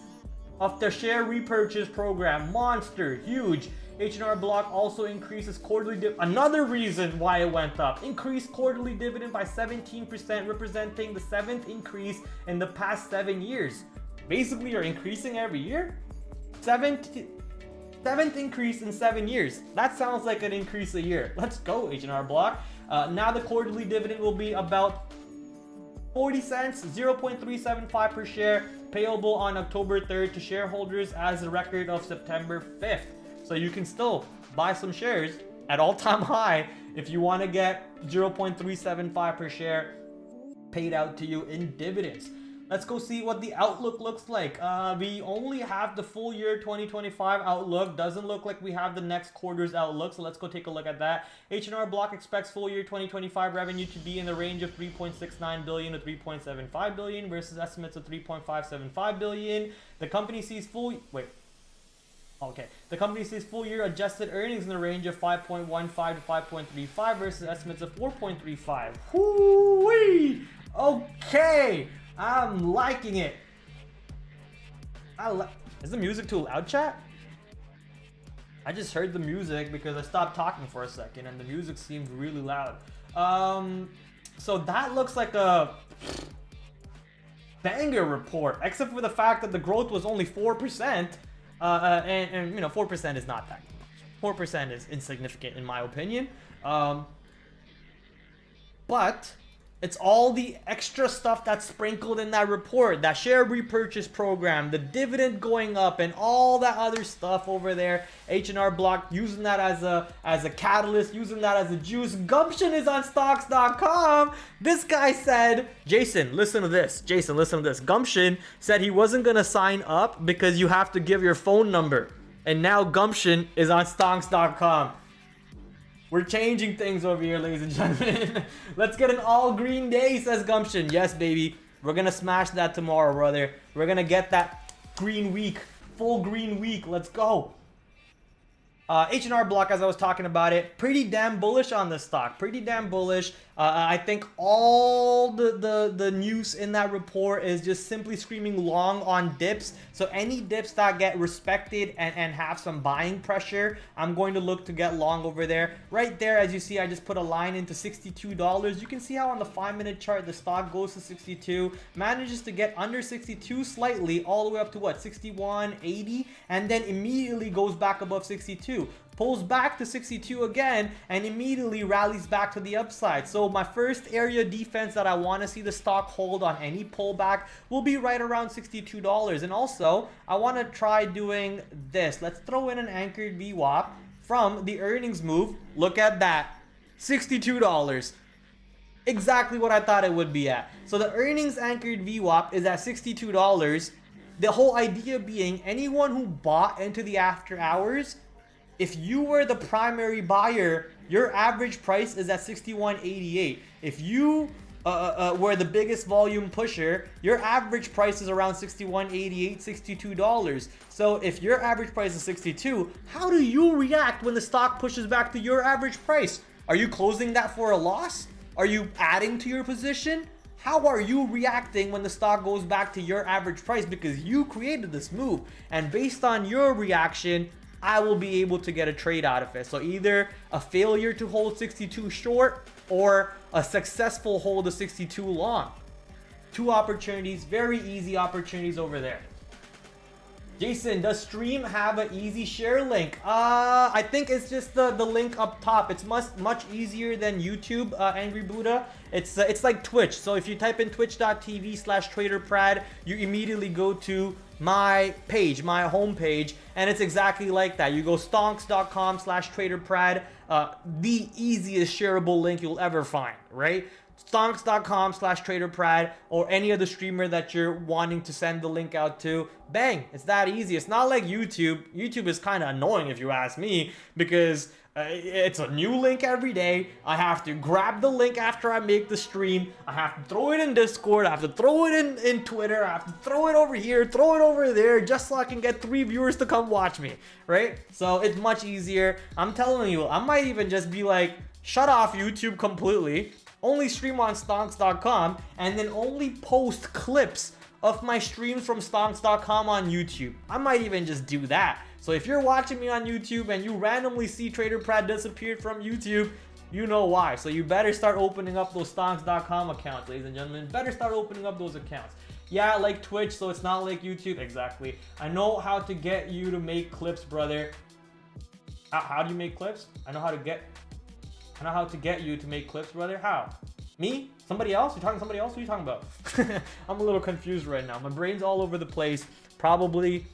of the share repurchase program. Monster, huge. H&R Block also increases quarterly another reason why it went up. Increased quarterly dividend by 17%, representing the 7th increase in the past 7 years. Basically, you're increasing every year. Seventh increase in 7 years. That sounds like an increase a year. Let's go, H&R Block. Now the quarterly dividend will be about 40 cents, 0.375 per share, payable on October 3rd to shareholders as a record of September 5th. So you can still buy some shares at all-time high if you want to get 0.375 per share paid out to you in dividends. Let's go see what the outlook looks like. We only have the full year 2025 outlook. Doesn't look like we have the next quarter's outlook. So let's go take a look at that. H&R Block expects full year 2025 revenue to be in the range of 3.69 billion to 3.75 billion versus estimates of 3.575 billion. The company sees full year adjusted earnings in the range of 5.15 to 5.35 versus estimates of 4.35. Whoo-wee! Okay. I'm liking it. Is the music too loud, chat? I just heard the music because I stopped talking for a second and the music seemed really loud. So that looks like a banger report, except for the fact that the growth was only 4%. And you know, 4% is not that much. 4% is insignificant in my opinion. But it's all the extra stuff that's sprinkled in that report, that share repurchase program, the dividend going up, and all that other stuff over there. H&R Block using that as a catalyst, using that as a juice. Gumption is on stocks.com. This guy said, Jason, listen to this. Gumption said he wasn't gonna sign up because you have to give your phone number, and now Gumption is on stocks.com. We're changing things over here, ladies and gentlemen. Let's get an all green day, says Gumption. Yes, baby. We're going to smash that tomorrow, brother. We're going to get that green week, full green week. Let's go. H&R Block, as I was talking about it, pretty damn bullish on this stock. Pretty damn bullish. I think all the news in that report is just simply screaming long on dips. So any dips that get respected and have some buying pressure, I'm going to look to get long over there. Right there, as you see, I just put a line into $62. You can see how on the 5-minute chart, the stock goes to 62, manages to get under 62 slightly, all the way up to what, 61.80, and then immediately goes back above 62. Pulls back to 62 again and immediately rallies back to the upside. So my first area defense that I want to see the stock hold on any pullback will be right around $62. And also, I want to try doing this. Let's throw in an anchored VWAP from the earnings move. Look at that, $62. Exactly what I thought it would be at. So the earnings anchored VWAP is at $62. The whole idea being anyone who bought into the after hours, if you were the primary buyer your average price is at 61.88. If you were the biggest volume pusher, your average price is around 61.88, $62. So if your average price is 62, how do you react when the stock pushes back to your average price? Are you closing that for a loss? Are you adding to your position? How are you reacting when the stock goes back to your average price? Because you created this move, and based on your reaction, I will be able to get a trade out of it. So either a failure to hold 62 short or a successful hold of 62 long. Two opportunities, very easy opportunities over there. Jason, does Stream have an easy share link? I think it's just the link up top. It's much easier than YouTube, Angry Buddha. It's like Twitch. So if you type in twitch.tv/TraderPrad, you immediately go to my page, my homepage, and it's exactly like that. You go stonks.com/TraderPrad, the easiest shareable link you'll ever find, right? Stonks.com/TraderPrad, or any other streamer that you're wanting to send the link out to. Bang, it's that easy. It's not like YouTube. YouTube is kind of annoying if you ask me, because it's a new link every day. I have to grab the link after I make the stream. I have to throw it in Discord. I have to throw it in Twitter. I have to throw it over here, throw it over there, just so I can get 3 viewers to come watch me, right? So it's much easier. I'm telling you, I might even just be like, shut off YouTube completely, only stream on stonks.com, and then only post clips of my streams from stonks.com on YouTube. I might even just do that. So if you're watching me on YouTube and you randomly see TraderPrad disappeared from YouTube, you know why. So you better start opening up those stonks.com accounts, ladies and gentlemen. Better start opening up those accounts. Yeah, like Twitch, so it's not like YouTube. Exactly. I know how to get you to make clips, brother. How do you make clips? I know how to get you to make clips, brother. How? Me? Somebody else? You talking to somebody else? Who are you talking about? I'm a little confused right now. My brain's all over the place. Probably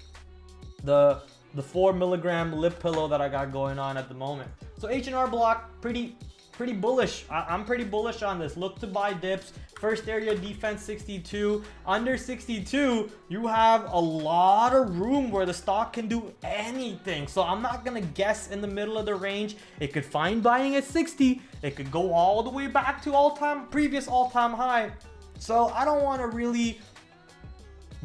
the 4 milligram lip pillow that I got going on at the moment. So H&R Block, pretty bullish. I'm pretty bullish on this. Look to buy dips. First area defense 62. Under 62, you have a lot of room where the stock can do anything. So I'm not gonna guess in the middle of the range. It could find buying at 60. It could go all the way back to previous all-time high. So I don't want to really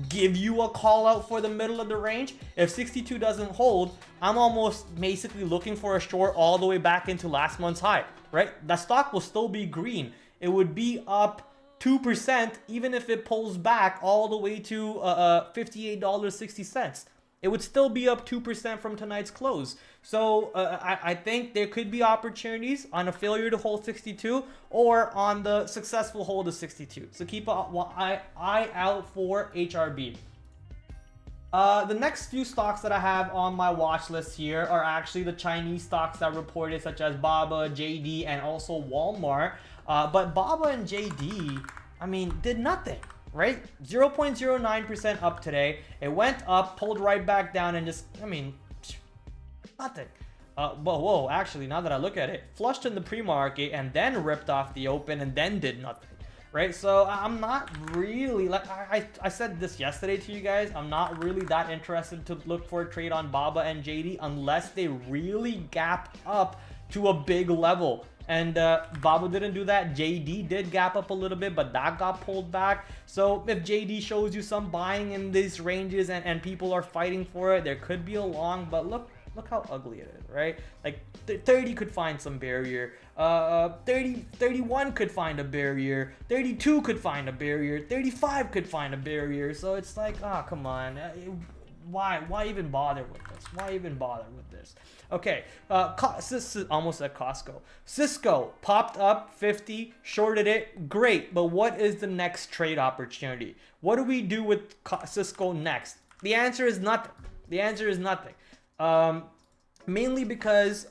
give you a call out for the middle of the range. If 62 doesn't hold, I'm almost basically looking for a short all the way back into last month's high, right? That stock will still be green. It would be up 2% even if it pulls back all the way to $58.60. It would still be up 2% from tonight's close. So I think there could be opportunities on a failure to hold 62 or on the successful hold of 62. So keep an eye out for HRB. The next few stocks that I have on my watch list here are actually the Chinese stocks that reported, such as Baba, JD, and also Walmart. But Baba and JD, I mean, did nothing, right? 0.09% up today. It went up, pulled right back down, and just, I mean, nothing. Whoa, actually, now that I look at it, flushed in the pre-market and then ripped off the open and then did nothing, right? So I'm not really, like I said this yesterday to you guys, I'm not really that interested to look for a trade on Baba and JD unless they really gap up to a big level. And Baba didn't do that. JD did gap up a little bit, but that got pulled back. So if JD shows you some buying in these ranges and people are fighting for it, there could be a long, but look how ugly it is, right? Like 30 could find some barrier, 31 could find a barrier, 32 could find a barrier, 35 could find a barrier. So it's like, oh, come on. Why even bother with this? Why even bother with this? Okay, almost at Costco. Cisco popped up 50, shorted it, great. But what is the next trade opportunity? What do we do with Cisco next? The answer is nothing. The answer is nothing. Mainly because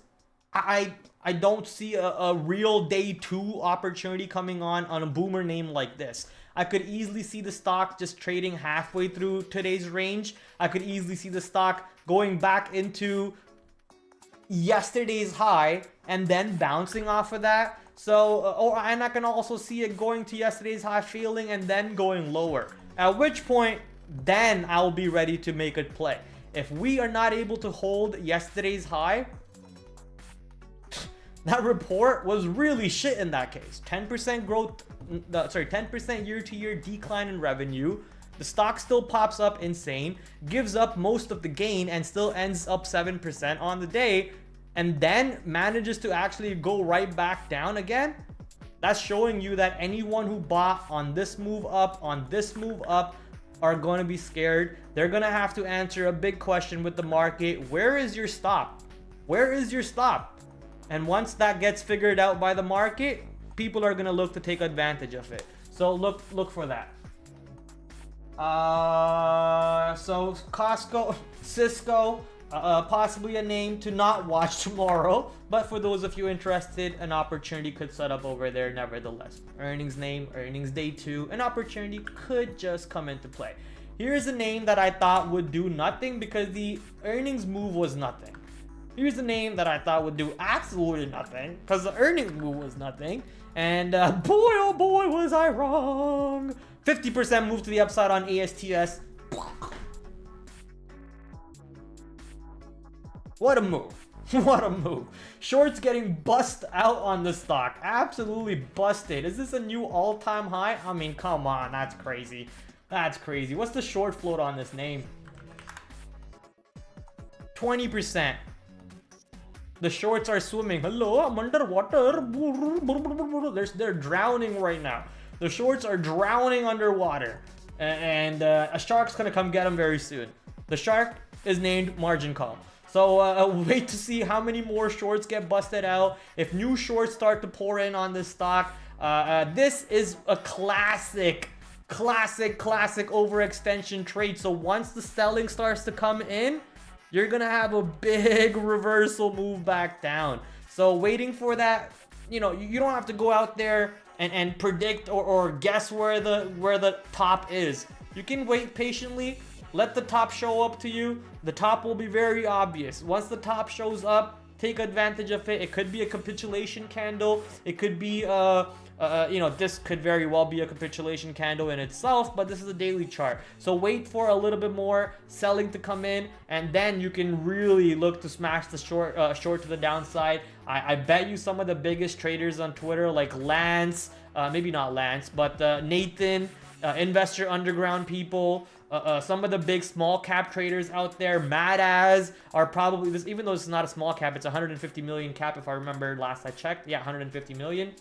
I don't see a real day 2 opportunity coming on a boomer name like this. I could easily see the stock just trading halfway through today's range. I could easily see the stock going back into yesterday's high and then bouncing off of that. So, and I can also see it going to yesterday's high, failing, and then going lower. At which point, then I'll be ready to make a play. If we are not able to hold yesterday's high, That report was really shit in that case. 10% growth, 10% year-to-year decline in revenue. The stock still pops up insane, gives up most of the gain, and still ends up 7% on the day, and then manages to actually go right back down again. That's showing you that anyone who bought on this move up, are going to be scared. They're going to have to answer a big question with the market. Where is your stop? Where is your stop? And once that gets figured out by the market, people are going to look to take advantage of it. So look for that. So Costco, Cisco, possibly a name to not watch tomorrow, but for those of you interested, an opportunity could set up over there nevertheless. Earnings name, earnings day 2, an opportunity could just come into play. Here's a name that I thought would do nothing because the earnings move was nothing. Here's a name that I thought would do absolutely nothing because the earnings move was nothing. And boy, oh boy, was I wrong. 50% move to the upside on ASTS. What a move. What a move. Shorts getting bust out on the stock. Absolutely busted. Is this a new all-time high? I mean, come on. That's crazy. That's crazy. What's the short float on this name? 20%. The shorts are swimming. Hello, I'm underwater. They're drowning right now. The shorts are drowning underwater. And a shark's going to come get them very soon. The shark is named Margin Call. So wait to see how many more shorts get busted out. If new shorts start to pour in on this stock, this is a classic overextension trade. So once the selling starts to come in, you're gonna have a big reversal move back down. So waiting for that, you know, you don't have to go out there and predict or guess where the top is. You can wait patiently. Let the top show up to you. The top will be very obvious. Once the top shows up, take advantage of it. It could be a capitulation candle. It could be, you know, this could very well be a capitulation candle in itself, but this is a daily chart. So wait for a little bit more selling to come in, and then you can really look to smash the short to the downside. I bet you some of the biggest traders on Twitter, like Lance, maybe not Lance, but Nathan, Investor Underground people, some of the big small cap traders out there, Mad As, are probably this, even though this is not a small cap, it's 150 million cap if I remember last I checked. Yeah, 150 million.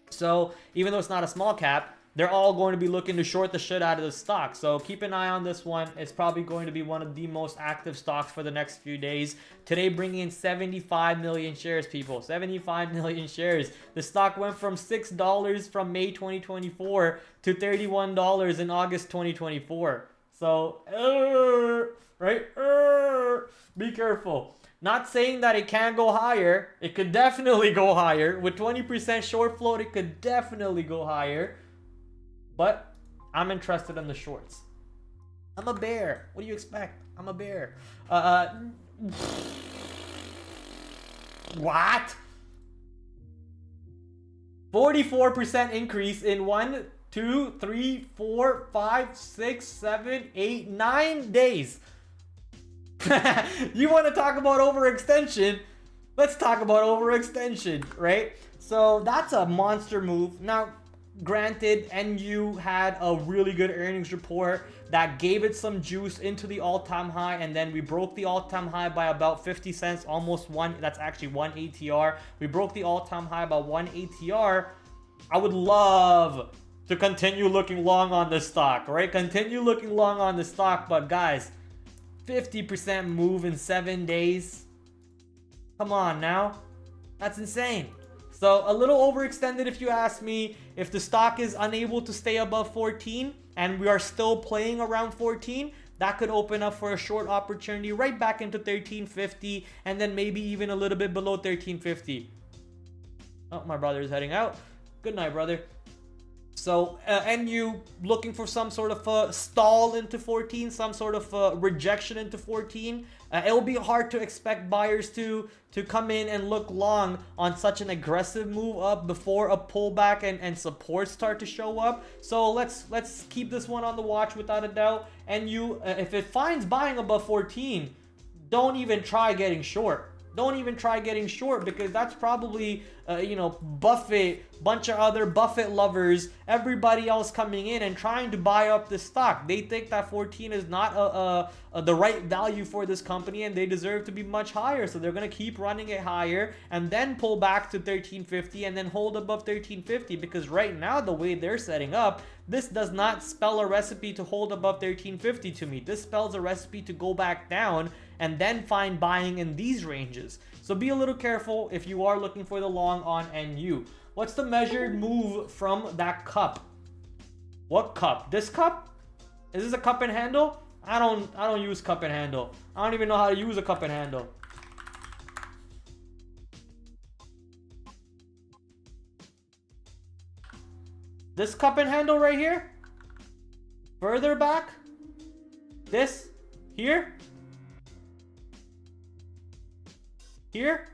So even though it's not a small cap, they're all going to be looking to short the shit out of the stock. So keep an eye on this one. It's probably going to be one of the most active stocks for the next few days. Today bringing in 75 million shares, people. 75 million shares. The stock went from $6 from May 2024 to $31 in August 2024. So, right? Be careful. Not saying that it can't go higher. It could definitely go higher. With 20% short float, it could definitely go higher. But I'm interested in the shorts. I'm a bear. What do you expect? I'm a bear. What? 44% increase in 1, 2, 3, 4, 5, 6, 7, 8, 9 days. You want to talk about overextension? Let's talk about overextension, right? So that's a monster move. Now, granted, NU had a really good earnings report that gave it some juice into the all-time high, and then we broke the all-time high by about 50 cents, almost one. That's actually 1 ATR. We broke the all-time high by 1 ATR. I would love to continue looking long on this stock, right? Continue looking long on the stock, but guys, 50% move in 7 days. Come on now. That's insane. So a little overextended if you ask me. If the stock is unable to stay above 14 and we are still playing around 14, that could open up for a short opportunity right back into 1350 and then maybe even a little bit below 1350. Oh, my brother is heading out. Good night, brother. So, NU looking for some sort of stall into 14, some sort of rejection into 14. It'll be hard to expect buyers to come in and look long on such an aggressive move up before a pullback and support start to show up. So let's keep this one on the watch without a doubt. NU, if it finds buying above 14, don't even try getting short. Don't even try getting short, because that's probably, you know, Buffett, bunch of other Buffett lovers, everybody else coming in and trying to buy up this stock. They think that 14 is not the right value for this company, and they deserve to be much higher. So they're going to keep running it higher and then pull back to 1350 and then hold above 1350, because right now, the way they're setting up, this does not spell a recipe to hold above 1350 to me. This spells a recipe to go back down and then find buying in these ranges. So be a little careful if you are looking for the long on NU. What's the measured move from that cup? What cup? This cup? Is this a cup and handle? I don't use cup and handle. I don't even know how to use a cup and handle. This cup and handle right here? Further back? This? Here? Here?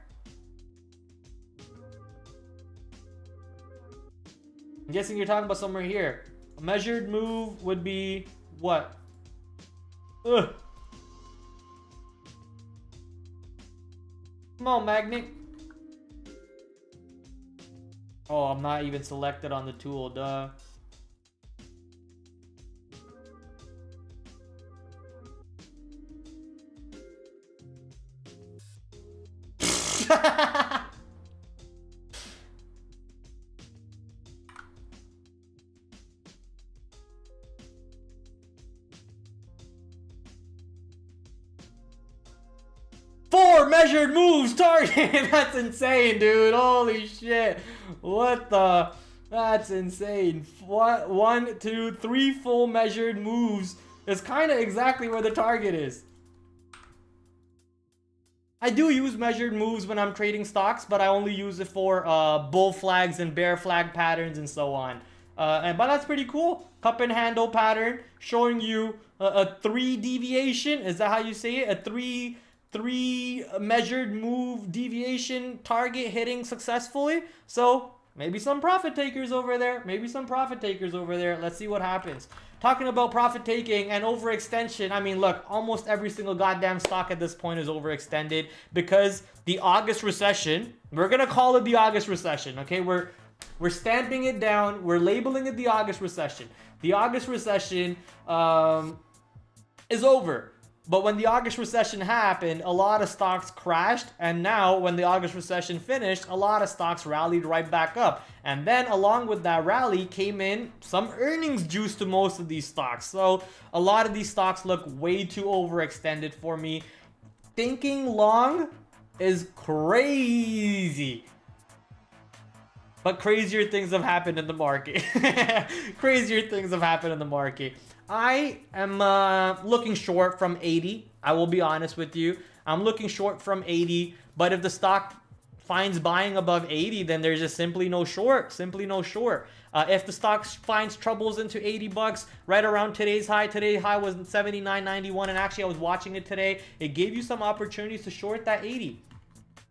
I'm guessing you're talking about somewhere here. A measured move would be what? Ugh. Come on, Magnet. Oh, I'm not even selected on the tool, duh. Four measured moves target. That's insane, dude. Holy shit. What the? That's insane. What? 1, 2, 3 full measured moves is kind of exactly where the target is. I do use measured moves when I'm trading stocks, but I only use it for bull flags and bear flag patterns and so on. But that's pretty cool. Cup and handle pattern showing you a 3 deviation. Is that how you say it? A three measured move deviation target hitting successfully. So maybe some profit takers over there. Maybe some profit takers over there. Let's see what happens. Talking about profit taking and overextension, I mean, look, almost every single goddamn stock at this point is overextended because the August recession, we're going to call it the August recession, okay? We're stamping it down. We're labeling it the August recession. The August recession is over. But when the August recession happened, a lot of stocks crashed. And now when the August recession finished, a lot of stocks rallied right back up. And then along with that rally came in some earnings juice to most of these stocks. So a lot of these stocks look way too overextended for me. Thinking long is crazy. But crazier things have happened in the market. Crazier things have happened in the market. I am looking short from 80. I will be honest with you. I'm looking short from 80. But if the stock finds buying above 80, then there's just simply no short. Simply no short. If the stock finds troubles into 80 bucks, right around today's high. Today's high was 79.91. And actually, I was watching it today. It gave you some opportunities to short that 80.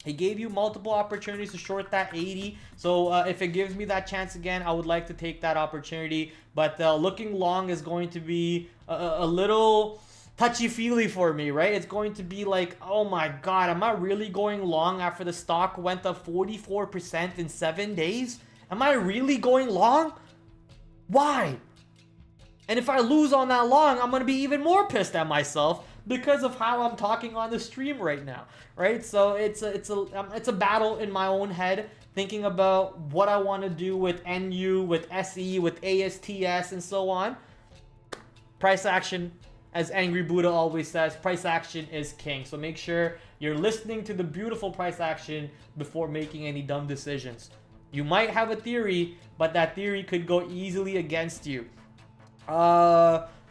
It gave you multiple opportunities to short that 80. So if it gives me that chance again, I would like to take that opportunity. But looking long is going to be a little touchy-feely for me, right? It's going to be like, oh my God, am I really going long after the stock went up 44% in 7 days? Am I really going long? Why? And if I lose on that long, I'm going to be even more pissed at myself because of how I'm talking on the stream right now, right? So it's a battle in my own head, thinking about what I want to do with NU, with SE, with ASTS, and so on. Price action, as Angry Buddha always says, price action is king. So make sure you're listening to the beautiful price action before making any dumb decisions. You might have a theory, but that theory could go easily against you.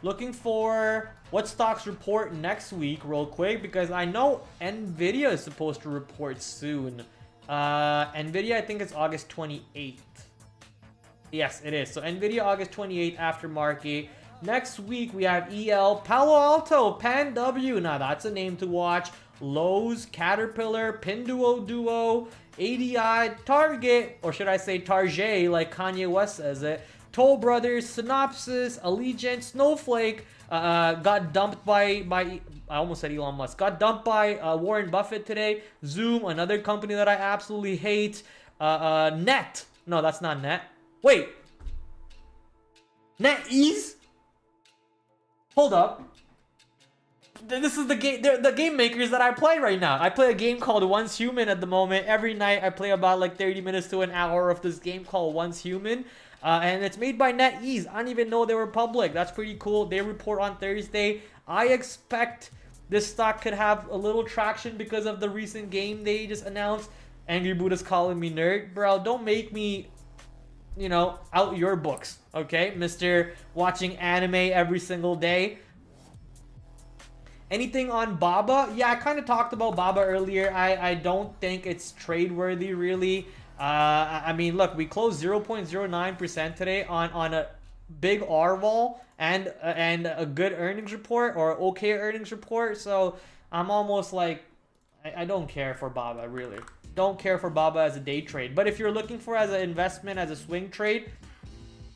Looking for what stocks report next week real quick, because I know Nvidia is supposed to report soon. Nvidia, I think it's August 28th. Yes, it is. So Nvidia August 28th after market. Next week we have EL, Palo Alto, Pan W. Now that's a name to watch. Lowe's, Caterpillar, Pinduoduo, ADI, Target, or should I say Target like Kanye West says it. Toll Brothers, Synopsis, Allegiant, Snowflake got dumped by I almost said Elon Musk. Got dumped by Warren Buffett today. Zoom, another company that I absolutely hate. Net. No, that's not Net. Wait. NetEase? Hold up. This is the game, the game makers that I play right now. I play a game called Once Human at the moment. Every night I play about like 30 minutes to an hour of this game called Once Human. And it's made by NetEase. I didn't even know they were public. That's pretty cool. They report on Thursday. I expect this stock could have a little traction because of the recent game they just announced. Angry Buddha's calling me nerd. Bro, don't make me, you know, out your books. Okay? Mr. Watching anime every single day. Anything on Baba? Yeah, I kind of talked about Baba earlier. I don't think it's trade-worthy, really. I mean, look, we closed 0.09% today on a big R wall and a good earnings report or okay earnings report. So I'm almost like, I don't care for Baba, really. Don't care for Baba as a day trade. But if you're looking for as an investment, as a swing trade,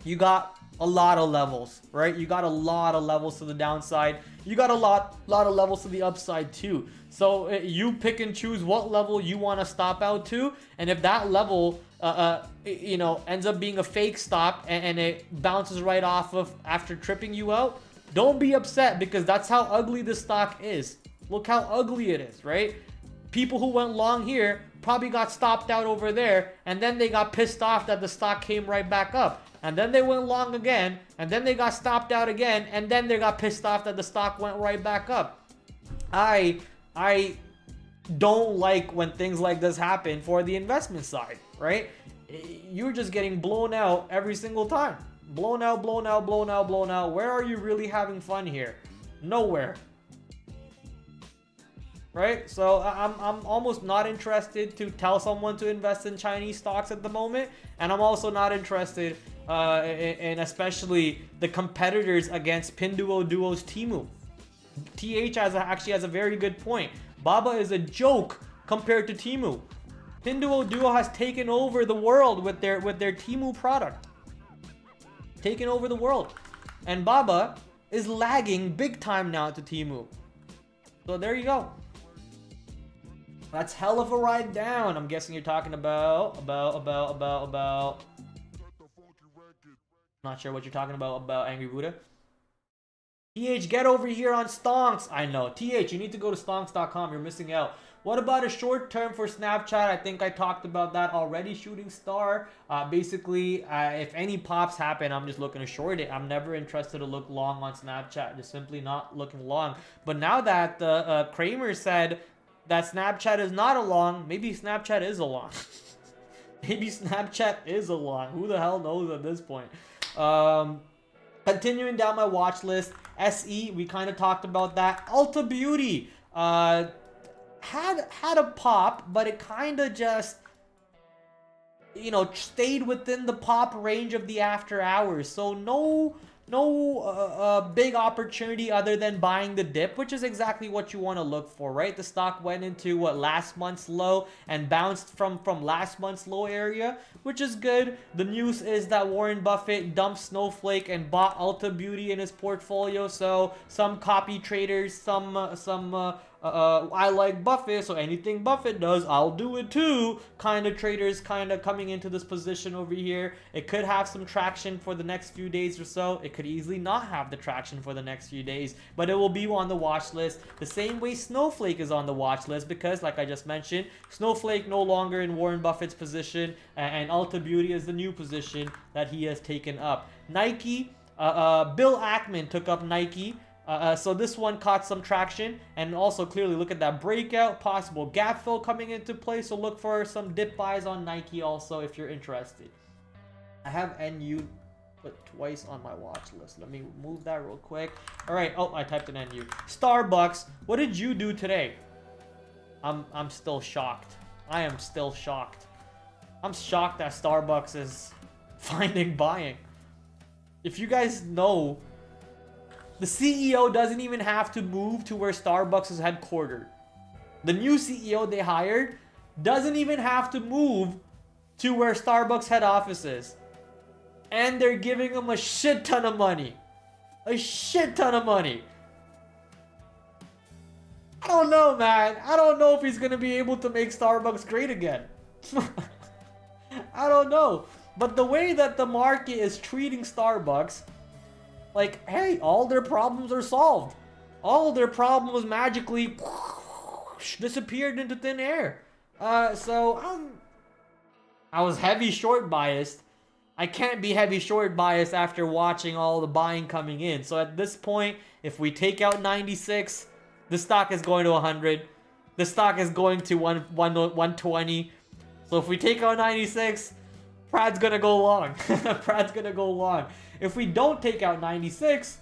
you got a lot of levels, right? You got a lot of levels to the downside. You got a lot of levels to the upside too. So you pick and choose what level you want to stop out to, and if that level, you know, ends up being a fake stop and it bounces right off of after tripping you out, don't be upset because that's how ugly this stock is. Look how ugly it is, right? People who went long here probably got stopped out over there, and then they got pissed off that the stock came right back up. And then they went long again, and then they got stopped out again, and then they got pissed off that the stock went right back up. I don't like when things like this happen for the investment side, right? You're just getting blown out every single time. Blown out, blown out, blown out, blown out. Where are you really having fun here? Nowhere. Right? So I'm almost not interested to tell someone to invest in Chinese stocks at the moment, and I'm also not interested in especially the competitors against Pinduoduo's Temu. TH actually has a very good point. Baba is a joke compared to Temu. Pinduoduo has taken over the world with their Temu product. Taken over the world. And Baba is lagging big time now to Temu. So there you go. That's hell of a ride down. I'm guessing you're talking about. Not sure what you're talking about Angry Buddha. TH, get over here on Stonks. I know. TH, you need to go to stonks.com. You're missing out. What about a short term for Snapchat? I think I talked about that already. Shooting star. Basically, if any pops happen, I'm just looking to short it. I'm never interested to look long on Snapchat. Just simply not looking long. But now that Kramer said that Snapchat is not a long, maybe Snapchat is a long. Maybe Snapchat is a long. Who the hell knows at this point? Continuing down my watch list, SE, we kind of talked about that. Ulta Beauty had a pop, but it kind of just, you know, stayed within the pop range of the after hours. So no big opportunity other than buying the dip, which is exactly what you want to look for, right? The stock went into last month's low and bounced from last month's low area, which is good. The news is that Warren Buffett dumped Snowflake and bought Ulta Beauty in his portfolio. So some copy traders, I like Buffett, so anything Buffett does, I'll do it too. Kind of traders kind of coming into this position over here. It could have some traction for the next few days or so. It could easily not have the traction for the next few days, but it will be on the watch list. The same way Snowflake is on the watch list because, like I just mentioned, Snowflake no longer in Warren Buffett's position, and Ulta Beauty is the new position that he has taken up. Nike, Bill Ackman took up Nike. So this one caught some traction, and also clearly look at that breakout, possible gap fill coming into play. So look for some dip buys on Nike also if you're interested. I have NU put twice on my watch list. Let me move that real quick. All right. Oh, I typed in NU. Starbucks. What did you do today? I'm still shocked. I am still shocked. I'm shocked that Starbucks is finding buying. If you guys know, the CEO doesn't even have to move to where Starbucks is headquartered. The new CEO they hired doesn't even have to move to where Starbucks head office is. And they're giving him a shit ton of money. A shit ton of money. I don't know, man. I don't know if he's going to be able to make Starbucks great again. I don't know. But the way that the market is treating Starbucks, like, hey, all their problems are solved. All their problems magically disappeared into thin air. So I was heavy short biased. I can't be heavy short biased after watching all the buying coming in. So at this point, if we take out 96, the stock is going to 100. The stock is going to 120. So if we take out 96, Prad's gonna go long. Prad's gonna go long. If we don't take out 96,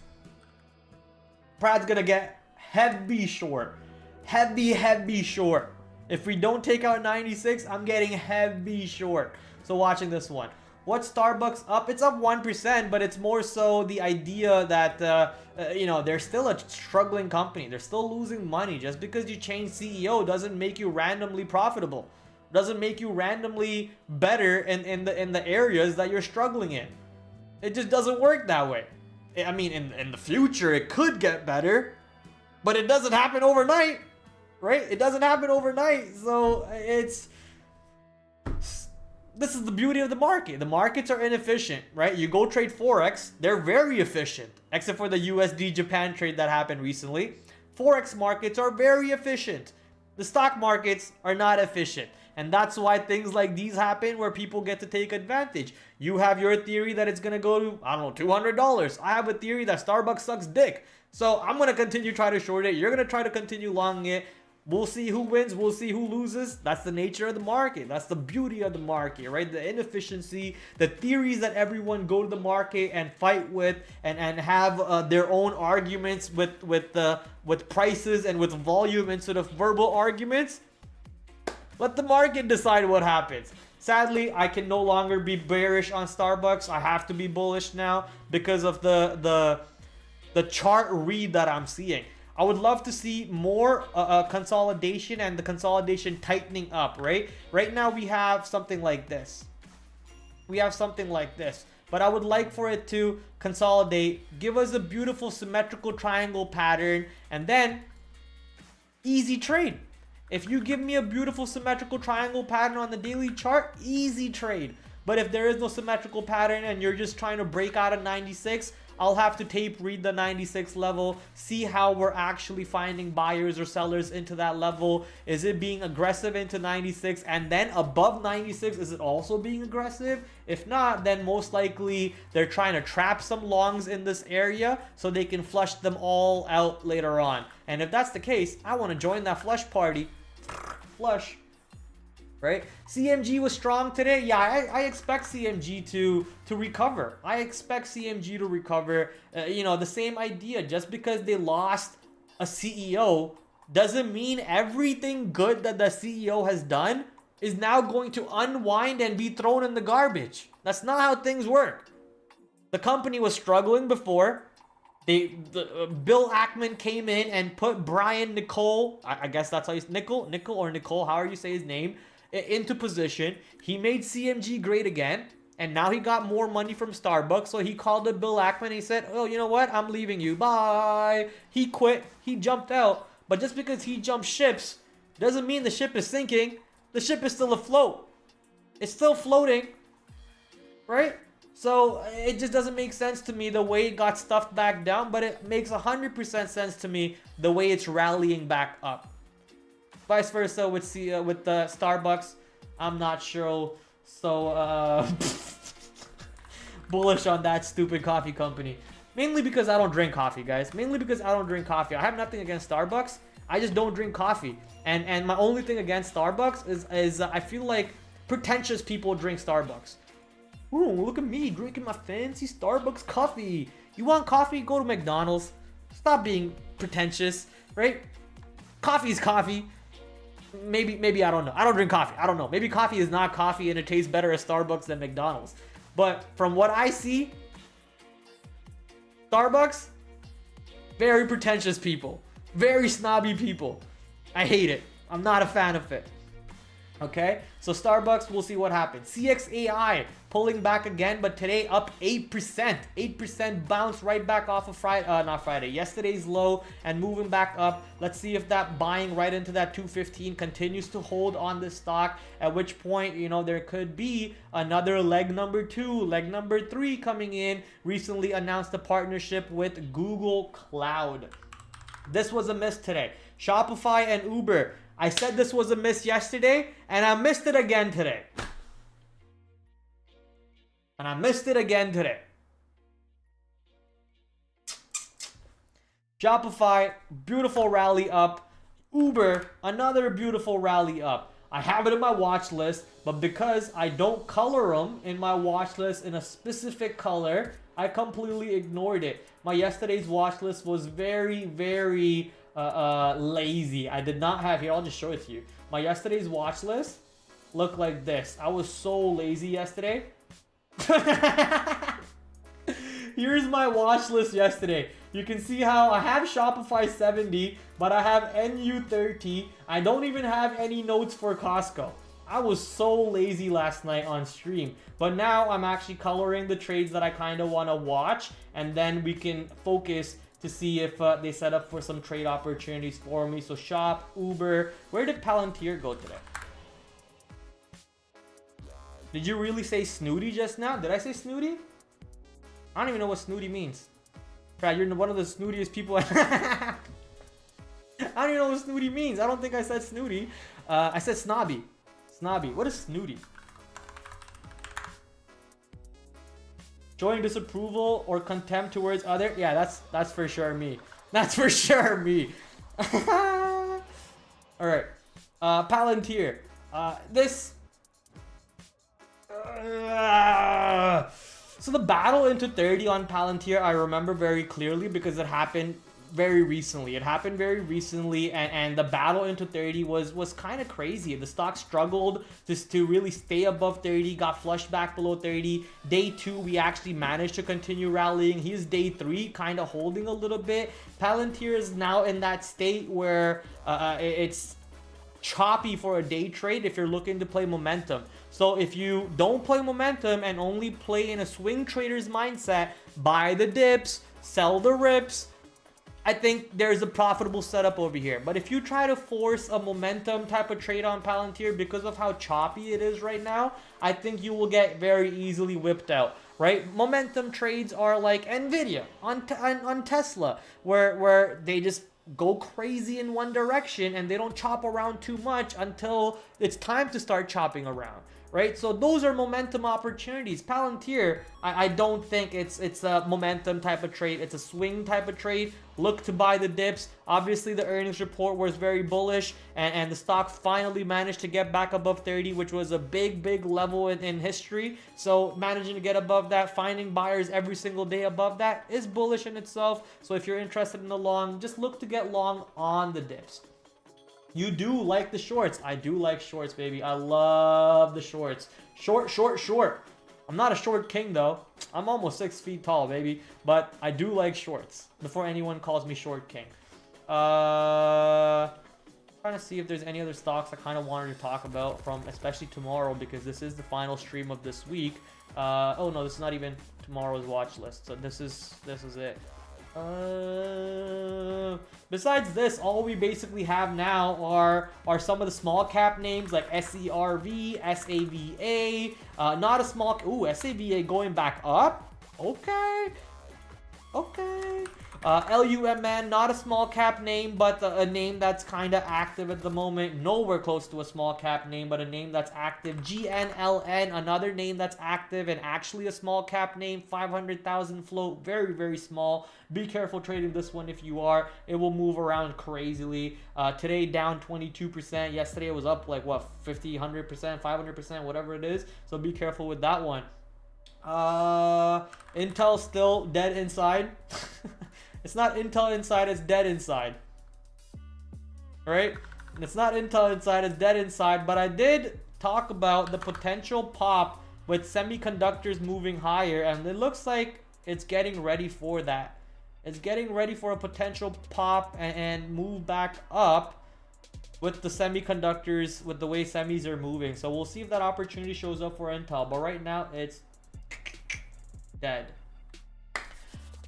Prad's gonna get heavy short. Heavy short. If we don't take out 96, I'm getting heavy short. So watching this one. What's Starbucks up? It's up 1%, but it's more so the idea that, you know, they're still a struggling company. They're still losing money. Just because you change CEO doesn't make you randomly profitable. Doesn't make you randomly better in the areas that you're struggling in. It just doesn't work that way. I mean, in the future, it could get better, but it doesn't happen overnight, right? It doesn't happen overnight. So this is the beauty of the market. The markets are inefficient, right? You go trade Forex, they're very efficient, except for the USD Japan trade that happened recently. Forex markets are very efficient. The stock markets are not efficient. And that's why things like these happen where people get to take advantage. You have your theory that it's going to go to, I don't know, $200. I have a theory that Starbucks sucks dick. So I'm going to continue try to short it. You're going to try to continue long it. We'll see who wins. We'll see who loses. That's the nature of the market. That's the beauty of the market, right? The inefficiency, the theories that everyone go to the market and fight with and have their own arguments with prices and with volume instead of verbal arguments. Let the market decide what happens. Sadly, I can no longer be bearish on Starbucks. I have to be bullish now because of the chart read that I'm seeing. I would love to see more consolidation and the consolidation tightening up, right? Right now we have something like this. We have something like this. But I would like for it to consolidate, give us a beautiful symmetrical triangle pattern, and then easy trade. If you give me a beautiful symmetrical triangle pattern on the daily chart, easy trade. But if there is no symmetrical pattern and you're just trying to break out of 96, I'll have to tape read the 96 level, see how we're actually finding buyers or sellers into that level. Is it being aggressive into 96? And then above 96, is it also being aggressive? If not, then most likely they're trying to trap some longs in this area so they can flush them all out later on. And if that's the case, I want to join that flush party. Flush, right? CMG was strong today. Yeah, I expect CMG to recover. I expect CMG to recover. You know, the same idea. Just because they lost a CEO doesn't mean everything good that the CEO has done is now going to unwind and be thrown in the garbage. That's not how things work. The company was struggling before. Bill Ackman came in and put Brian Nicole, I guess that's how you say Nicole, however you say his name, into position. He made CMG great again, and now he got more money from Starbucks. So he called up Bill Ackman and he said, oh, you know what? I'm leaving you. Bye. He quit. He jumped out. But just because he jumped ships doesn't mean the ship is sinking. The ship is still afloat. It's still floating, right? So it just doesn't make sense to me the way it got stuffed back down, but it makes 100% sense to me the way it's rallying back up. Vice versa with Starbucks, I'm not sure. So bullish on that stupid coffee company. Mainly because I don't drink coffee, guys. Mainly because I don't drink coffee. I have nothing against Starbucks. I just don't drink coffee. And my only thing against Starbucks is I feel like pretentious people drink Starbucks. Ooh, look at me drinking my fancy Starbucks coffee. You want coffee? Go to McDonald's. Stop being pretentious, right? Coffee is coffee. Maybe I don't know. I don't drink coffee. I don't know. Maybe coffee is not coffee and it tastes better at Starbucks than McDonald's. But from what I see, Starbucks, very pretentious people. Very snobby people. I hate it. I'm not a fan of it. Okay, so Starbucks, we'll see what happens. CXAI pulling back again, but today up 8%. 8% bounce right back off of yesterday's low and moving back up. Let's see if that buying right into that 215 continues to hold on this stock, at which point, you know, there could be another leg number 2, leg number 3 coming in. Recently announced a partnership with Google Cloud. This was a miss today. Shopify and Uber. I said this was a miss yesterday, and I missed it again today. And I missed it again today. Shopify, beautiful rally up. Uber, another beautiful rally up. I have it in my watch list, but because I don't color them in my watch list in a specific color, I completely ignored it. My yesterday's watch list was very, very lazy. I did not have here. I'll just show it to you. My yesterday's watch list looked like this. I was so lazy yesterday. Here's my watch list yesterday. You can see how I have Shopify 70, but I have NU 30. I don't even have any notes for Costco. I was so lazy last night on stream, but now I'm actually coloring the trades that I kind of want to watch, and then we can focus to see if they set up for some trade opportunities for me. So Shop, Uber. Where did Palantir go today? Did you really say snooty just now? Did I say snooty? I don't even know what snooty means. Brad, you're one of the snootiest people. I don't even know what snooty means. I don't think I said snooty. I said snobby. Snobby. What is snooty? Showing disapproval or contempt towards other. Yeah, that's for sure me. That's for sure me. All right. Palantir. So the battle into 30 on Palantir, I remember very clearly because it happened very recently. It happened very recently, and the battle into 30 was kind of crazy. The stock struggled to really stay above 30, got flushed back below 30. Day 2, we actually managed to continue rallying. Here's day 3, kind of holding a little bit. Palantir is now in that state where it's choppy for a day trade if you're looking to play momentum. So if you don't play momentum and only play in a swing trader's mindset, buy the dips, sell the rips, I think there's a profitable setup over here. But if you try to force a momentum type of trade on Palantir because of how choppy it is right now, I think you will get very easily whipped out, right? Momentum trades are like Nvidia on Tesla, where they just go crazy in one direction and they don't chop around too much until it's time to start chopping around, right? So those are momentum opportunities. Palantir, I don't think it's a momentum type of trade. It's a swing type of trade. Look to buy the dips. Obviously, the earnings report was very bullish, and the stock finally managed to get back above 30, which was a big level in history. So managing to get above that, finding buyers every single day above that is bullish in itself. So if you're interested in the long, just look to get long on the dips. You do like the shorts. I do like shorts, baby. I love the shorts. Short. I'm not a short king, though. I'm almost 6 feet tall, baby. But I do like shorts. Before anyone calls me short king. Trying to see if there's any other stocks I kind of wanted to talk about from, especially tomorrow, because this is the final stream of this week. Oh, no, this is not even tomorrow's watch list. So this is it. Besides this, all we basically have now are some of the small cap names like SERV, SAVA, not a small, SAVA going back up. Okay. LUMN, not a small cap name, but a name that's kind of active at the moment. Nowhere close to a small cap name, but a name that's active. GNLN, another name that's active and actually a small cap name. 500,000 float, very small. Be careful trading this one if you are. It will move around crazily. Today down 22%. Yesterday it was up like what, 50, 100%, 500%, whatever it is. So be careful with that one. Intel still dead inside. It's not Intel inside, it's dead inside. Alright? It's not Intel inside, it's dead inside. But I did talk about the potential pop with semiconductors moving higher, and it looks like it's getting ready for that. It's getting ready for a potential pop and move back up. with the semiconductors, with the way semis are moving. So we'll see if that opportunity shows up for Intel. But right now, it's dead.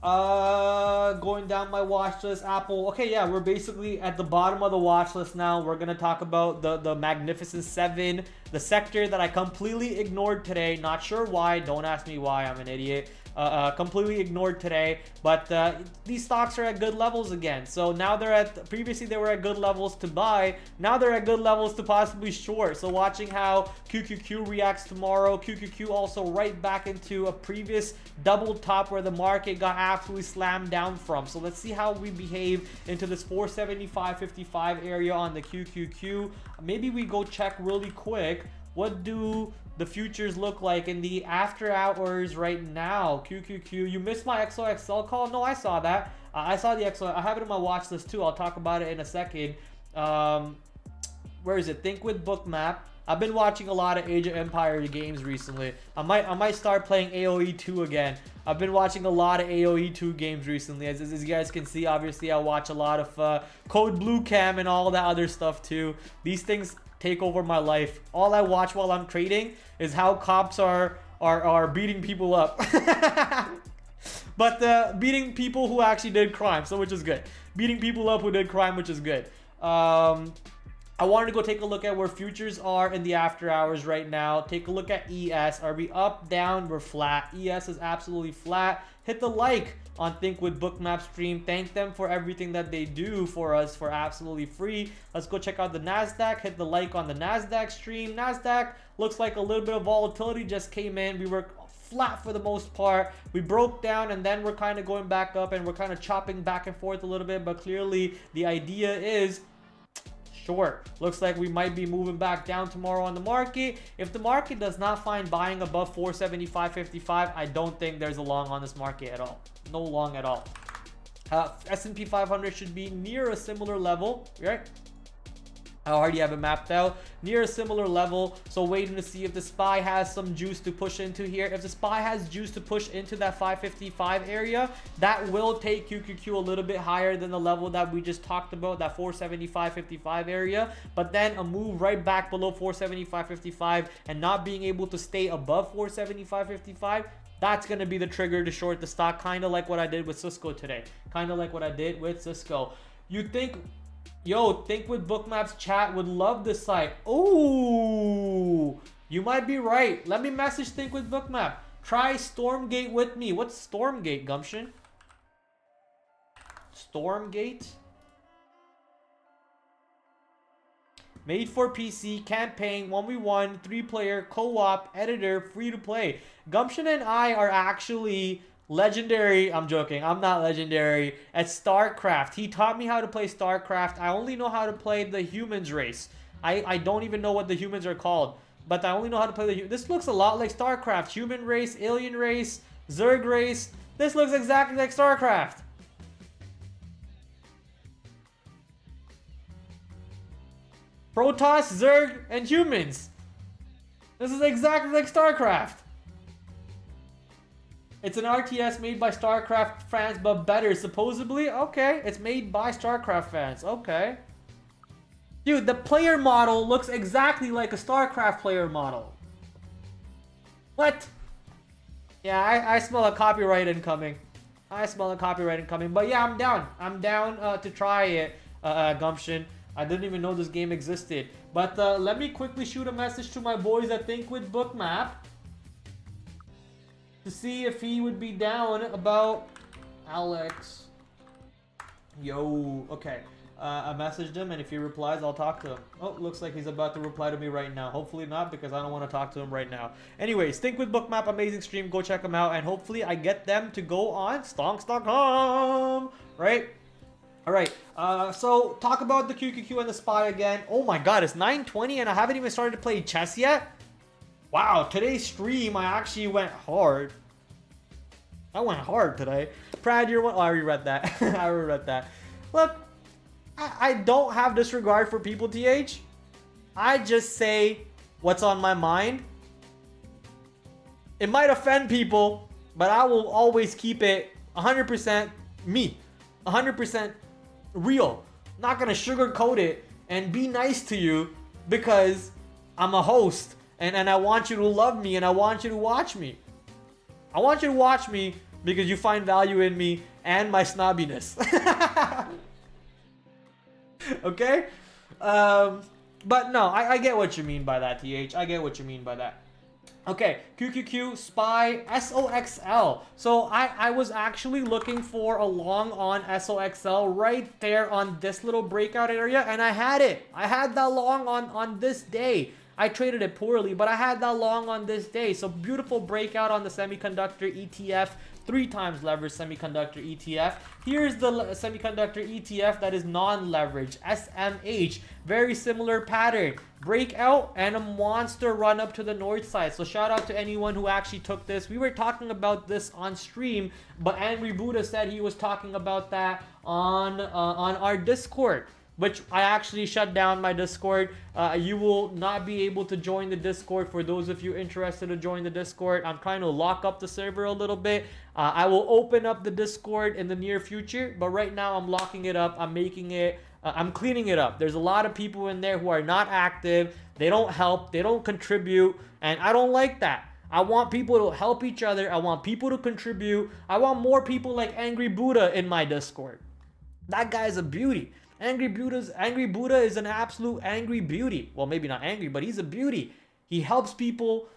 Going down my watch list, Apple. Okay, yeah, we're basically at the bottom of the watch list now. We're gonna talk about the Magnificent Seven, the sector that I completely ignored today. Not sure why. Don't ask me why. I'm an idiot. Completely ignored today, but these stocks are at good levels again. So now they're at, previously they were at good levels to buy, now they're at good levels to possibly short. So watching how QQQ reacts tomorrow. QQQ also right back into a previous double top where the market got absolutely slammed down from. So let's see how we behave into this 475.55 area on the QQQ. Maybe we go check really quick, what do the futures look like in the after hours right now? QQQ, you missed my XOXL call? No, I saw that. I saw the XO. I have it in my watch list too. I'll talk about it in a second. Where is it? Think with Bookmap. I've been watching a lot of Age of Empires games recently. I might start playing AoE 2 again. I've been watching a lot of AoE 2 games recently. As you guys can see, obviously I watch a lot of Code Blue Cam and all that other stuff too. These things take over my life. All I watch while I'm trading is how cops are beating people up. But beating people who actually did crime, so which is good. Beating people up who did crime, which is good. I wanted to go take a look at where futures are in the after hours right now. Take a look at ES. Are we up, down? We're flat. ES is absolutely flat. Hit the like on Think with Bookmap stream. Thank them for everything that they do for us for absolutely free. Let's go check out the NASDAQ. Hit the like on the NASDAQ stream. NASDAQ looks like a little bit of volatility just came in. We were flat for the most part. We broke down and then we're kind of going back up and we're kind of chopping back and forth a little bit. But clearly the idea is short. Looks like we might be moving back down tomorrow on the market. If the market does not find buying above 475.55, I don't think there's a long on this market at all. No long at all. S&P 500 should be near a similar level, right? I already have it mapped out near a similar level. So waiting to see if the SPY has some juice to push into here. If the SPY has juice to push into that 555 area, that will take QQQ a little bit higher than the level that we just talked about, that 475.55 area. But then a move right back below 475.55 and not being able to stay above 475.55, that's going to be the trigger to short the stock, kind of like what I did with Cisco today. Kind of like what I did with Cisco. You think... Yo, Think with Bookmaps chat would love this site. Oh, you might be right. Let me message Think with Bookmap. Try Stormgate with me. What's Stormgate, Gumption? Stormgate? Made for PC, campaign, 1v1, 3-player, co-op, editor, free to play. Gumption and I are actually... legendary. I'm joking. I'm not legendary at StarCraft. He taught me how to play StarCraft. I only know how to play the humans race. I don't even know what the humans are called, but I only know how to play the... This looks a lot like StarCraft. Human race, alien race, Zerg race. This looks exactly like StarCraft. Protoss, Zerg, and humans. This is exactly like StarCraft. It's an RTS made by StarCraft fans, but better, supposedly. Okay, it's made by StarCraft fans. Okay. Dude, the player model looks exactly like a StarCraft player model. What? Yeah, I smell a copyright incoming. I smell a copyright incoming. But yeah, I'm down. I'm down to try it, Gumption. I didn't even know this game existed. But let me quickly shoot a message to my boys at Think with Bookmap to see if he would be down about Alex. Yo, okay. I messaged him, and if he replies, I'll talk to him. Oh, looks like he's about to reply to me right now. Hopefully not, because I don't want to talk to him right now. Anyways, Think with Bookmap, amazing stream. Go check them out, and hopefully I get them to go on stonks.com, right? All right, so talk about the QQQ and the SPY again. Oh my God, it's 9:20, and I haven't even started to play chess yet? Wow, today's stream, I actually went hard. I went hard today. Prad, you're one. Oh, I already read that. I already read that. Look, I don't have disregard for people, TH. I just say what's on my mind. It might offend people, but I will always keep it 100% me. 100% real. Not gonna sugarcoat it and be nice to you because I'm a host and I want you to love me and I want you to watch me. I want you to watch me because you find value in me and my snobbiness. Okay? But no, I get what you mean by that, TH. I get what you mean by that. Okay, QQQ, SPY, SOXL. So I was actually looking for a long on SOXL right there on this little breakout area, and I had it. I had that long on this day. I traded it poorly, but I had that long on this day. So beautiful breakout on the semiconductor ETF, 3 times leveraged semiconductor ETF. Here's the semiconductor ETF that is non-leveraged, SMH. Very similar pattern. Breakout and a monster run up to the north side. So shout out to anyone who actually took this. We were talking about this on stream, but Angry Buddha said he was talking about that on our Discord, which I actually shut down my Discord. You will not be able to join the Discord for those of you interested to join the Discord. I'm trying to lock up the server a little bit. I will open up the Discord in the near future, but right now I'm locking it up. I'm making it, I'm cleaning it up. There's a lot of people in there who are not active. They don't help, they don't contribute, and I don't like that. I want people to help each other. I want people to contribute. I want more people like Angry Buddha in my Discord. That guy's a beauty. Angry Buddha is an absolute angry beauty. Well, maybe not angry, but he's a beauty. He helps people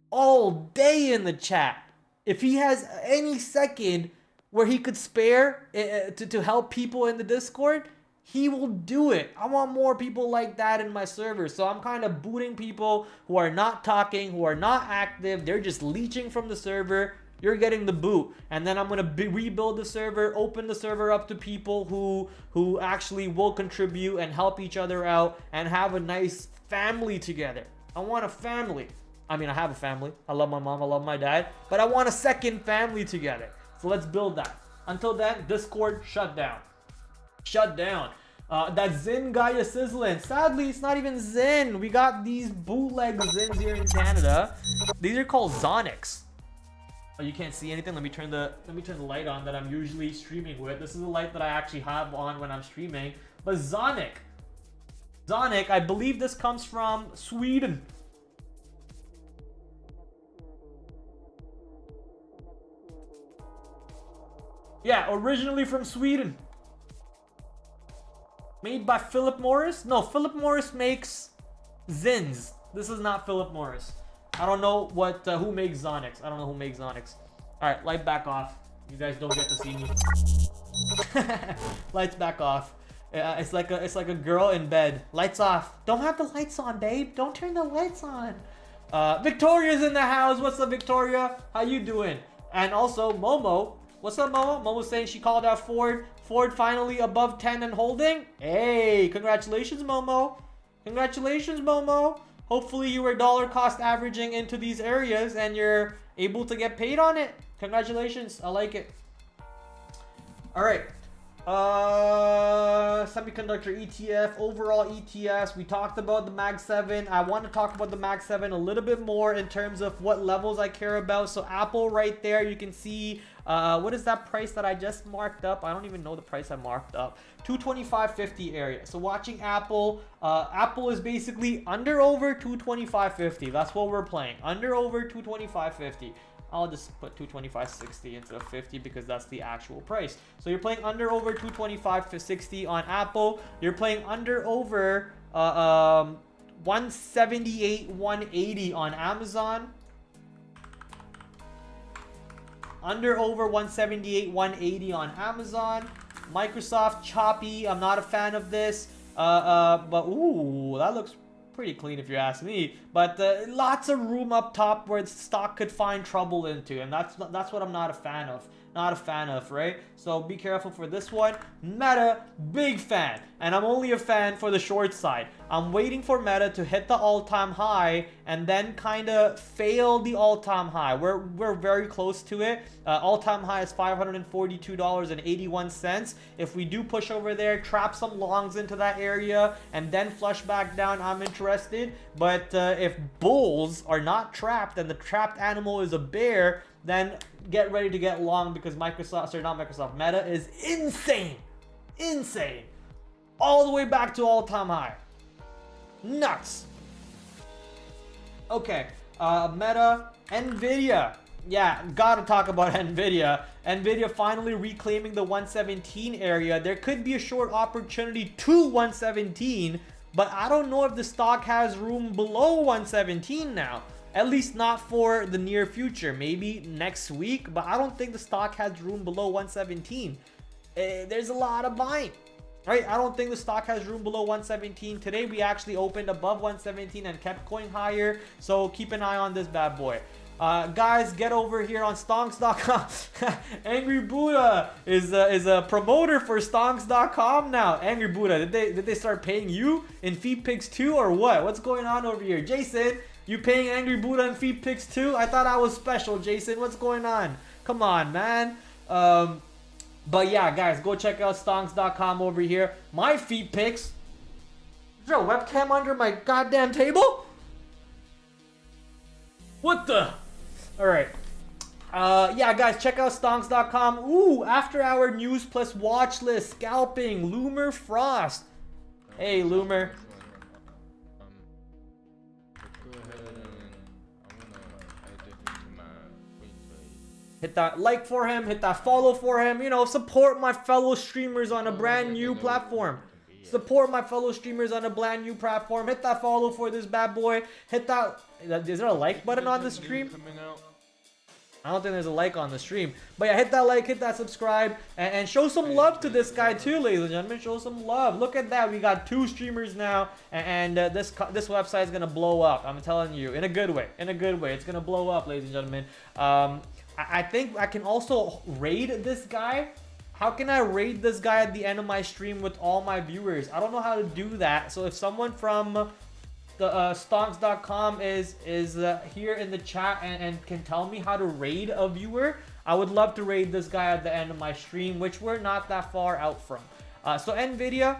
all day in the chat. If he has any second where he could spare to help people in the Discord, he will do it. I want more people like that in my server. So I'm kind of booting people who are not talking, who are not active. They're just leeching from the server. You're getting the boot, and then I'm gonna rebuild the server, open the server up to people who actually will contribute and help each other out and have a nice family together. I want a family. I mean, I have a family. I love my mom, I love my dad, but I want a second family together. So let's build that. Until then, Discord shut down. Shut down. That Zin guy is sizzling. Sadly, it's not even Zin. We got these bootleg Zins here in Canada. These are called Zonics. Oh, you can't see anything. Let me turn the light on that I'm usually streaming with. This is the light that I actually have on when I'm streaming. But Zonic, I believe this comes from Sweden. Yeah, originally from Sweden. Made by Philip Morris? No, Philip Morris makes Zins. This is not Philip Morris. I don't know what who makes Zonics. I don't know who makes Zonics. All right, light back off. You guys don't get to see me. Lights back off. It's like a girl in bed. Lights off. Don't have the lights on, babe. Don't turn the lights on. Victoria's in the house. What's up, Victoria? How you doing? And also Momo. What's up, Momo? Momo's saying she called out Ford. Ford finally above 10 and holding. Hey, congratulations, Momo. Congratulations, Momo. Hopefully you were dollar cost averaging into these areas and you're able to get paid on it. Congratulations. I like it. All right. Semiconductor ETF, overall ETFs. We talked about the Mag 7. I want to talk about the Mag 7 a little bit more in terms of what levels I care about. So Apple right there, you can see what is that price that I just marked up? I don't even know the price I marked up. 225.50 area. So watching Apple, Apple is basically under over 225.50. That's what we're playing. Under over 225.50. I'll just put 225.60 instead of 50 because that's the actual price. So you're playing under over 225.60 on Apple. You're playing under over 178.180 on Amazon. Under over 178.180 on Amazon. Microsoft choppy. I'm not a fan of this. But ooh, that looks pretty clean if you ask me, but lots of room up top where the stock could find trouble into, and that's what I'm not a fan of. Right? So be careful for this one. Meta, big fan, and I'm only a fan for the short side. I'm waiting for Meta to hit the all-time high and then kind of fail the all-time high. We're very close to it. All-time high is $542.81. If we do push over there, trap some longs into that area, and then flush back down, I'm interested. But if bulls are not trapped and the trapped animal is a bear, then get ready to get long because Meta is insane. all the way back to all-time high. Nuts. Okay, Meta, Nvidia. Yeah, gotta talk about Nvidia. Nvidia finally reclaiming the 117 area. There could be a short opportunity to 117, but I don't know if the stock has room below 117 now. At least not for the near future. Maybe next week, but I don't think the stock has room below 117. There's a lot of buying. Right, I don't think the stock has room below 117. Today we actually opened above 117 and kept going higher. So keep an eye on this bad boy. Guys, get over here on stonks.com. Angry Buddha is a promoter for stonks.com now. Angry Buddha, did they start paying you in feed picks too, or what? What's going on over here? Jason, you paying Angry Buddha in feed picks too? I thought I was special, Jason. What's going on? Come on, man. But yeah, guys, go check out stonks.com over here. My feed picks. Is there a webcam under my goddamn table? What the? Alright. Yeah, guys, check out stonks.com. Ooh, after hour news plus watch list. Scalping. Loomer Frost. Hey, Loomer. Hit that like for him, hit that follow for him, you know, support my fellow streamers on a brand new platform. Support my fellow streamers on a brand new platform. Hit that follow for this bad boy. Hit that, is there a like button on the stream? I don't think there's a like on the stream. But yeah, hit that like, hit that subscribe, and show some love to this guy too, ladies and gentlemen. Show some love. Look at that. We got 2 streamers now, and this website is going to blow up. I'm telling you, in a good way. In a good way. It's going to blow up, ladies and gentlemen. I think I can also raid this guy. How can I raid this guy at the end of my stream with all my viewers? I don't know how to do that. So if someone from the stonks.com is here in the chat and can tell me how to raid a viewer, I would love to raid this guy at the end of my stream, which we're not that far out from. So Nvidia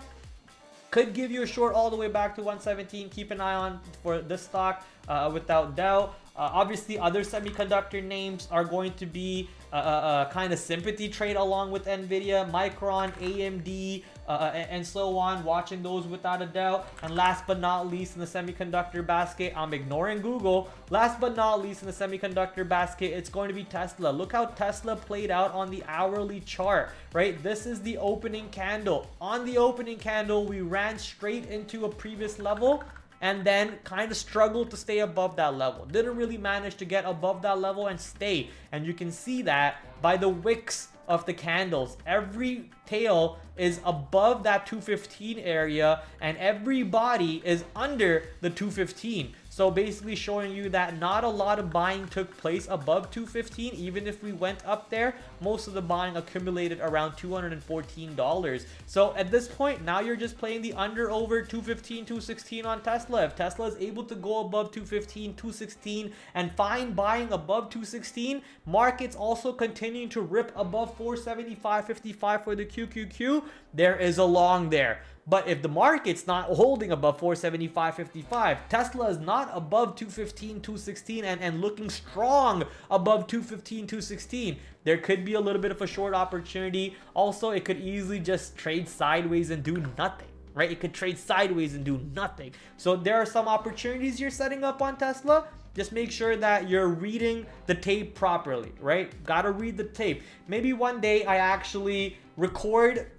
could give you a short all the way back to 117. Keep an eye on for this stock without doubt. Obviously, other semiconductor names are going to be a kind of sympathy trade along with Nvidia, Micron, AMD, and so on. Watching those without a doubt. And last but not least in the semiconductor basket, I'm ignoring Google. Last but not least in the semiconductor basket, it's going to be Tesla. Look how Tesla played out on the hourly chart, right? This is the opening candle. On the opening candle, we ran straight into a previous level and then kind of struggled to stay above that level. Didn't really manage to get above that level and stay. And you can see that by the wicks of the candles. Every tail is above that 215 area and every body is under the 215. So basically showing you that not a lot of buying took place above 215. Even if we went up there, most of the buying accumulated around $214. So at this point, now you're just playing the under over 215, 216 on Tesla. If Tesla is able to go above 215, 216 and find buying above 216, markets also continuing to rip above 475.55 for the QQQ, there is a long there. But if the market's not holding above 475.55, Tesla is not above 215, 216 and looking strong above 215, 216, there could be a little bit of a short opportunity. Also, it could easily just trade sideways and do nothing, right? It could trade sideways and do nothing. So there are some opportunities you're setting up on Tesla. Just make sure that you're reading the tape properly, right? Gotta read the tape. Maybe one day I actually record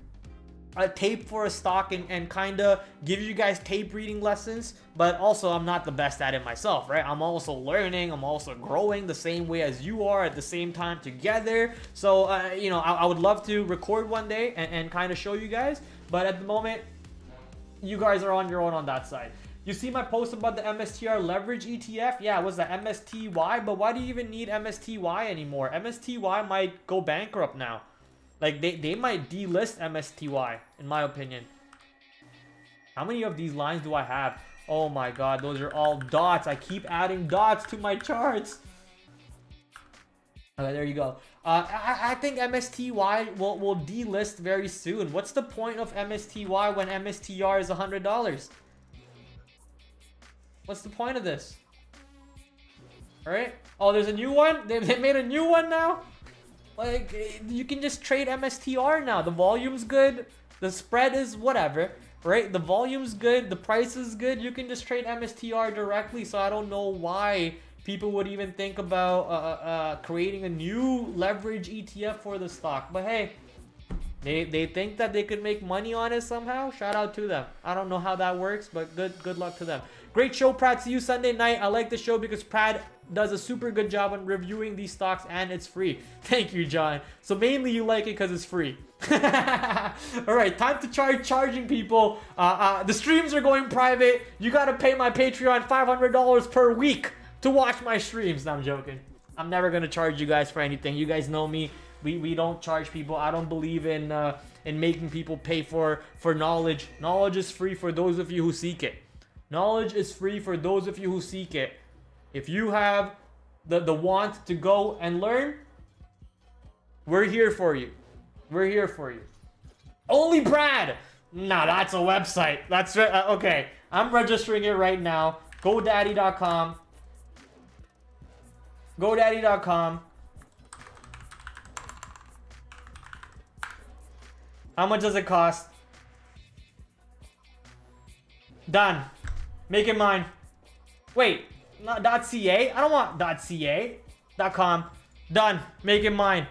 a tape for a stock and kind of give you guys tape reading lessons, but also I'm not the best at it myself, right? I'm also learning, I'm also growing the same way as you are at the same time together. So you know, I would love to record one day and kind of show you guys, but at the moment you guys are on your own on that side. You see my post about the MSTR leverage ETF? Yeah, it was the MSTY, but why do you even need MSTY anymore? MSTY might go bankrupt now. Like, they might delist MSTY, in my opinion. How many of these lines do I have? Oh my god, those are all dots. I keep adding dots to my charts. Okay, there you go. I think MSTY will delist very soon. What's the point of MSTY when MSTR is $100? What's the point of this? Alright. Oh, there's a new one? They made a new one now? Like, you can just trade MSTR now. The volume's good. The spread is whatever. right? The volume's good, the price is good. You can just trade MSTR directly. So I don't know why people would even think about creating a new leverage ETF for the stock. But hey, they think that they could make money on it somehow. Shout out to them. I don't know how that works, but good luck to them. Great show, Prad. See you Sunday night. I like the show because Prad does a super good job on reviewing these stocks and it's free. Thank you, John. So mainly you like it because it's free. All right, time to charging people. The streams are going private. You got to pay my Patreon $500 per week to watch my streams. No, I'm joking. I'm never going to charge you guys for anything. You guys know me. We don't charge people. I don't believe in making people pay for knowledge. Knowledge is free for those of you who seek it. Knowledge is free for those of you who seek it. If you have the want to go and learn, we're here for you. We're here for you. Only Brad. Nah, that's a website. That's okay. I'm registering it right now. GoDaddy.com. GoDaddy.com. How much does it cost? Done. Make it mine. Wait, not .ca? I don't want .ca. .com. Done. Make it mine.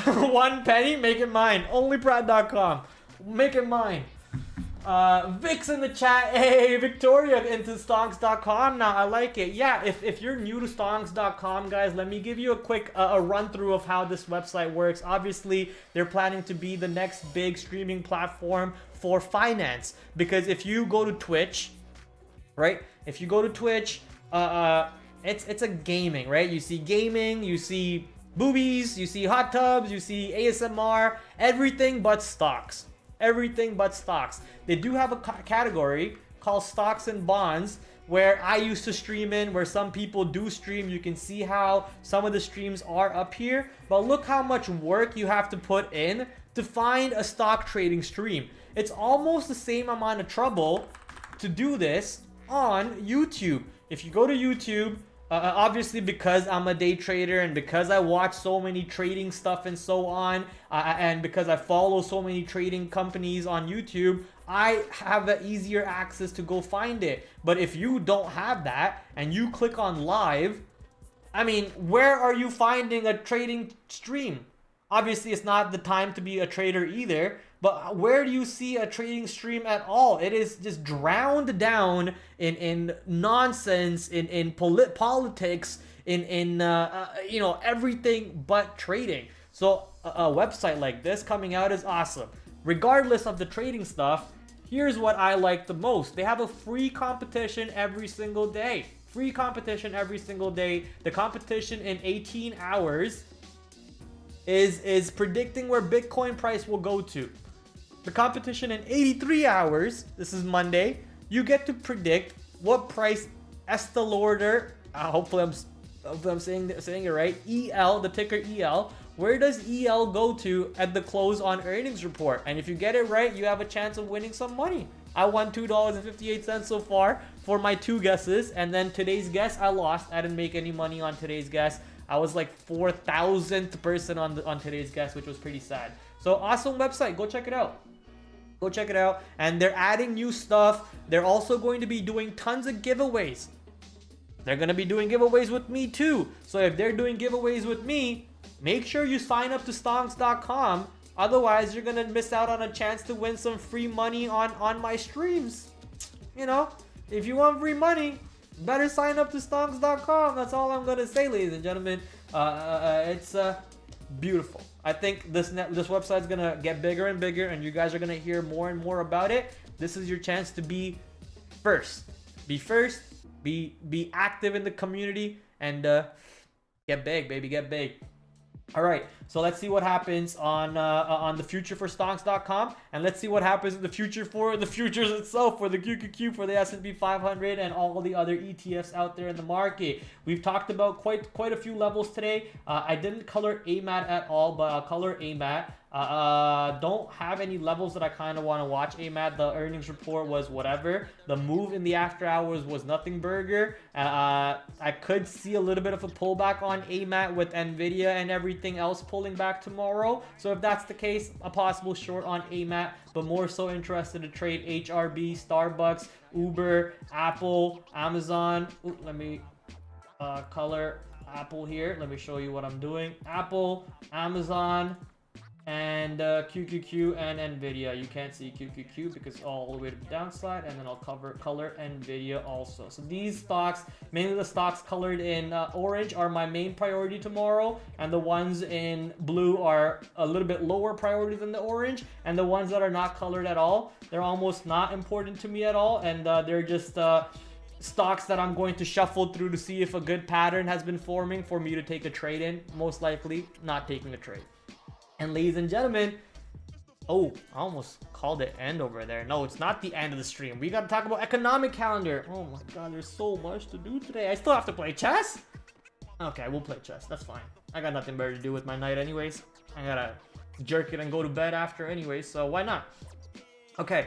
1 penny? Make it mine. Onlyprad.com. Make it mine. Vic's in the chat. Hey, Victoria into stonks.com now. I like it. Yeah, if you're new to stonks.com, guys, let me give you a quick a run through of how this website works. Obviously, they're planning to be the next big streaming platform for finance. Because if you go to Twitch, right? If you go to Twitch, it's a gaming, right? You see gaming, you see boobies, you see hot tubs, you see ASMR, everything but stocks. Everything but stocks. They do have a category called stocks and bonds where I used to stream in, where some people do stream. You can see how some of the streams are up here, but look how much work you have to put in to find a stock trading stream. It's almost the same amount of trouble to do this on YouTube. If you go to YouTube, obviously because I'm a day trader and because I watch so many trading stuff and so on, and because I follow so many trading companies on YouTube, I have the easier access to go find it. But if you don't have that and you click on live, I mean, where are you finding a trading stream? Obviously, it's not the time to be a trader either, but where do you see a trading stream at all? It is just drowned down in nonsense, in politics, in you know, everything but trading. So a website like this coming out is awesome. Regardless of the trading stuff, here's what I like the most. They have a free competition every single day. Free competition every single day. The competition in 18 hours is predicting where Bitcoin price will go to. The competition in 83 hours, this is Monday, you get to predict what price Estee Lauder, hopefully I'm saying it right, EL, the ticker EL, where does EL go to at the close on earnings report? And if you get it right, you have a chance of winning some money. I won $2.58 so far for my 2 guesses, and then today's guess I lost. I didn't make any money on today's guess. I was like 4,000th person on today's guess, which was pretty sad. So awesome website, go check it out. Go check it out. And they're adding new stuff. They're also going to be doing tons of giveaways. They're going to be doing giveaways with me too. So if they're doing giveaways with me, make sure you sign up to stonks.com. Otherwise, you're going to miss out on a chance to win some free money on my streams. You know, if you want free money, better sign up to stonks.com. That's all I'm going to say, ladies and gentlemen. It's beautiful. I think this website is going to get bigger and bigger, and you guys are going to hear more and more about it. This is your chance to be first. Be first. Be active in the community, and get big, baby. Get big. All right, so let's see what happens on the future for stonks.com, and let's see what happens in the future for the futures itself, for the QQQ, for the S&P 500, and all the other ETFs out there in the market. We've talked about quite a few levels today. I didn't color AMAT at all, but I'll color AMAT. Don't have any levels that I kind of want to watch AMAT. The earnings report was whatever. The move in the after hours was nothing burger. I could see a little bit of a pullback on AMAT with Nvidia and everything else pulling back tomorrow. So if that's the case, a possible short on AMAT, but more so interested to trade HRB, Starbucks, Uber, Apple, Amazon. Ooh, let me color Apple here. Let me show you what I'm doing. Apple, Amazon, and QQQ and Nvidia. You can't see QQQ because all the way to the downside, and then I'll color Nvidia also. So these stocks, mainly the stocks colored in orange, are my main priority tomorrow, and the ones in blue are a little bit lower priority than the orange, and the ones that are not colored at all, they're almost not important to me at all, and they're just stocks that I'm going to shuffle through to see if a good pattern has been forming for me to take a trade in. Most likely not taking a trade. And ladies and gentlemen, oh, I almost called it end over there. No, it's not the end of the stream. We got to talk about economic calendar. Oh my god, there's so much to do today. I still have to play chess? Okay, we'll play chess. That's fine. I got nothing better to do with my night anyways. I gotta jerk it and go to bed after anyways, so why not? Okay,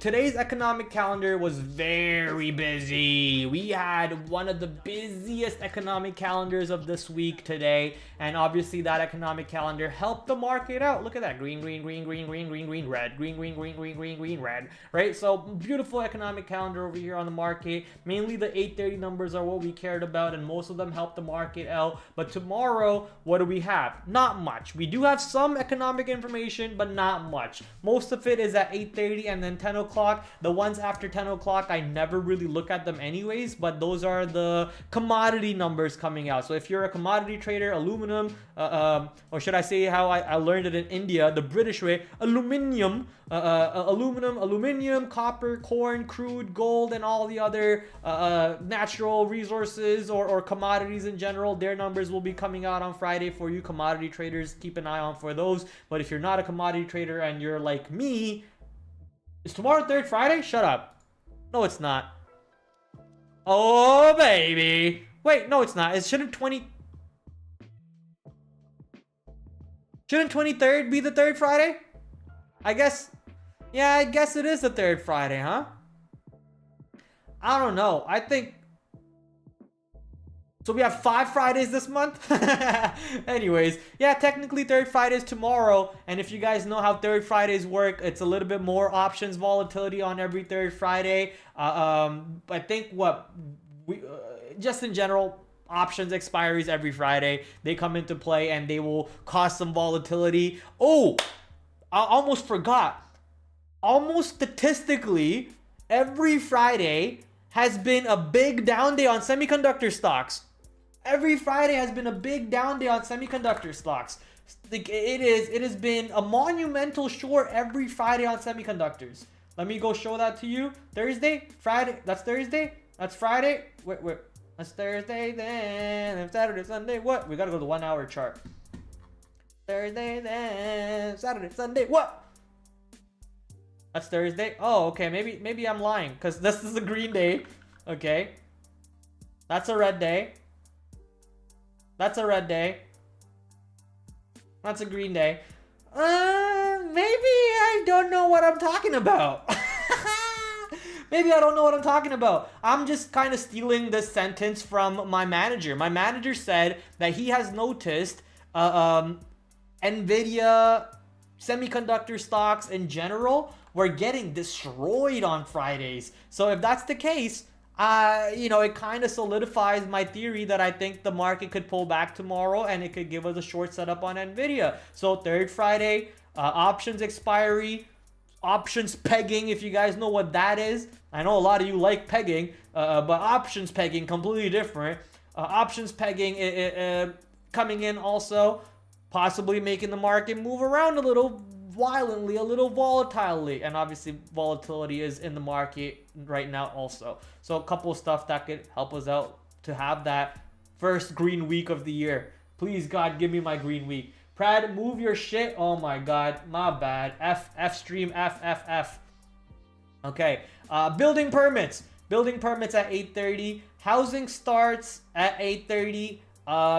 today's economic calendar was very busy. We had one of the busiest economic calendars of this week today, and obviously that economic calendar helped the market out. Look at that, green, green, green, green, green, green, green, red, green, green, green, green, green, green, red, right? So beautiful economic calendar over here on the market. Mainly the 830 numbers are what we cared about, and most of them helped the market out. But tomorrow, what do we have? Not much. We do have some economic information, but not much. Most of it is at 8:30 and then 10 o'clock. The ones after 10 o'clock, I never really look at them anyways, but those are the commodity numbers coming out. So if you're a commodity trader, aluminum, or should I say how I learned it in India, the British way, aluminium, aluminium, copper, corn, crude, gold, and all the other natural resources or commodities in general, their numbers will be coming out on Friday for you commodity traders. Keep an eye on for those. But if you're not a commodity trader and you're like me, is tomorrow third Friday? Shut up. No, it's not. Oh, baby. Wait, no, it's not. It shouldn't 23rd be the third Friday? I guess. Yeah, I guess it is the third Friday, huh? I don't know. I think. So we have 5 Fridays this month. Anyways, yeah, technically third Friday is tomorrow. And if you guys know how third Fridays work, it's a little bit more options volatility on every third Friday. I think what we just in general, options expiries every Friday, they come into play and they will cause some volatility. Oh, I almost forgot. Almost statistically, every Friday has been a big down day on semiconductor stocks. Every Friday has been a big down day on semiconductor stocks. It has been a monumental short every Friday on semiconductors. Let me go show that to you. Thursday, Friday. That's Thursday. That's Friday. Wait. That's Thursday then. And Saturday, Sunday. What? We gotta go to the 1 hour chart. Thursday then. Saturday, Sunday. What? That's Thursday. Oh, okay. Maybe I'm lying because this is a green day. Okay. That's a red day. That's a red day. That's a green day. Maybe I don't know what I'm talking about. Maybe I don't know what I'm talking about. I'm just kind of stealing this sentence from my manager. My manager said that he has noticed Nvidia semiconductor stocks in general were getting destroyed on Fridays. So if that's the case, it kind of solidifies my theory that I think the market could pull back tomorrow and it could give us a short setup on Nvidia. So third Friday, options expiry, options pegging, if you guys know what that is. I know a lot of you like pegging, but options pegging, completely different. Options pegging coming in also, possibly making the market move around a little violently, a little volatilely, and obviously volatility is in the market right now also. So a couple of stuff that could help us out to have that first green week of the year. Please God, give me my green week. Prad, move your shit. Oh my God, my bad. F stream, F. Okay, building permits at 8:30. Housing starts at 8:30.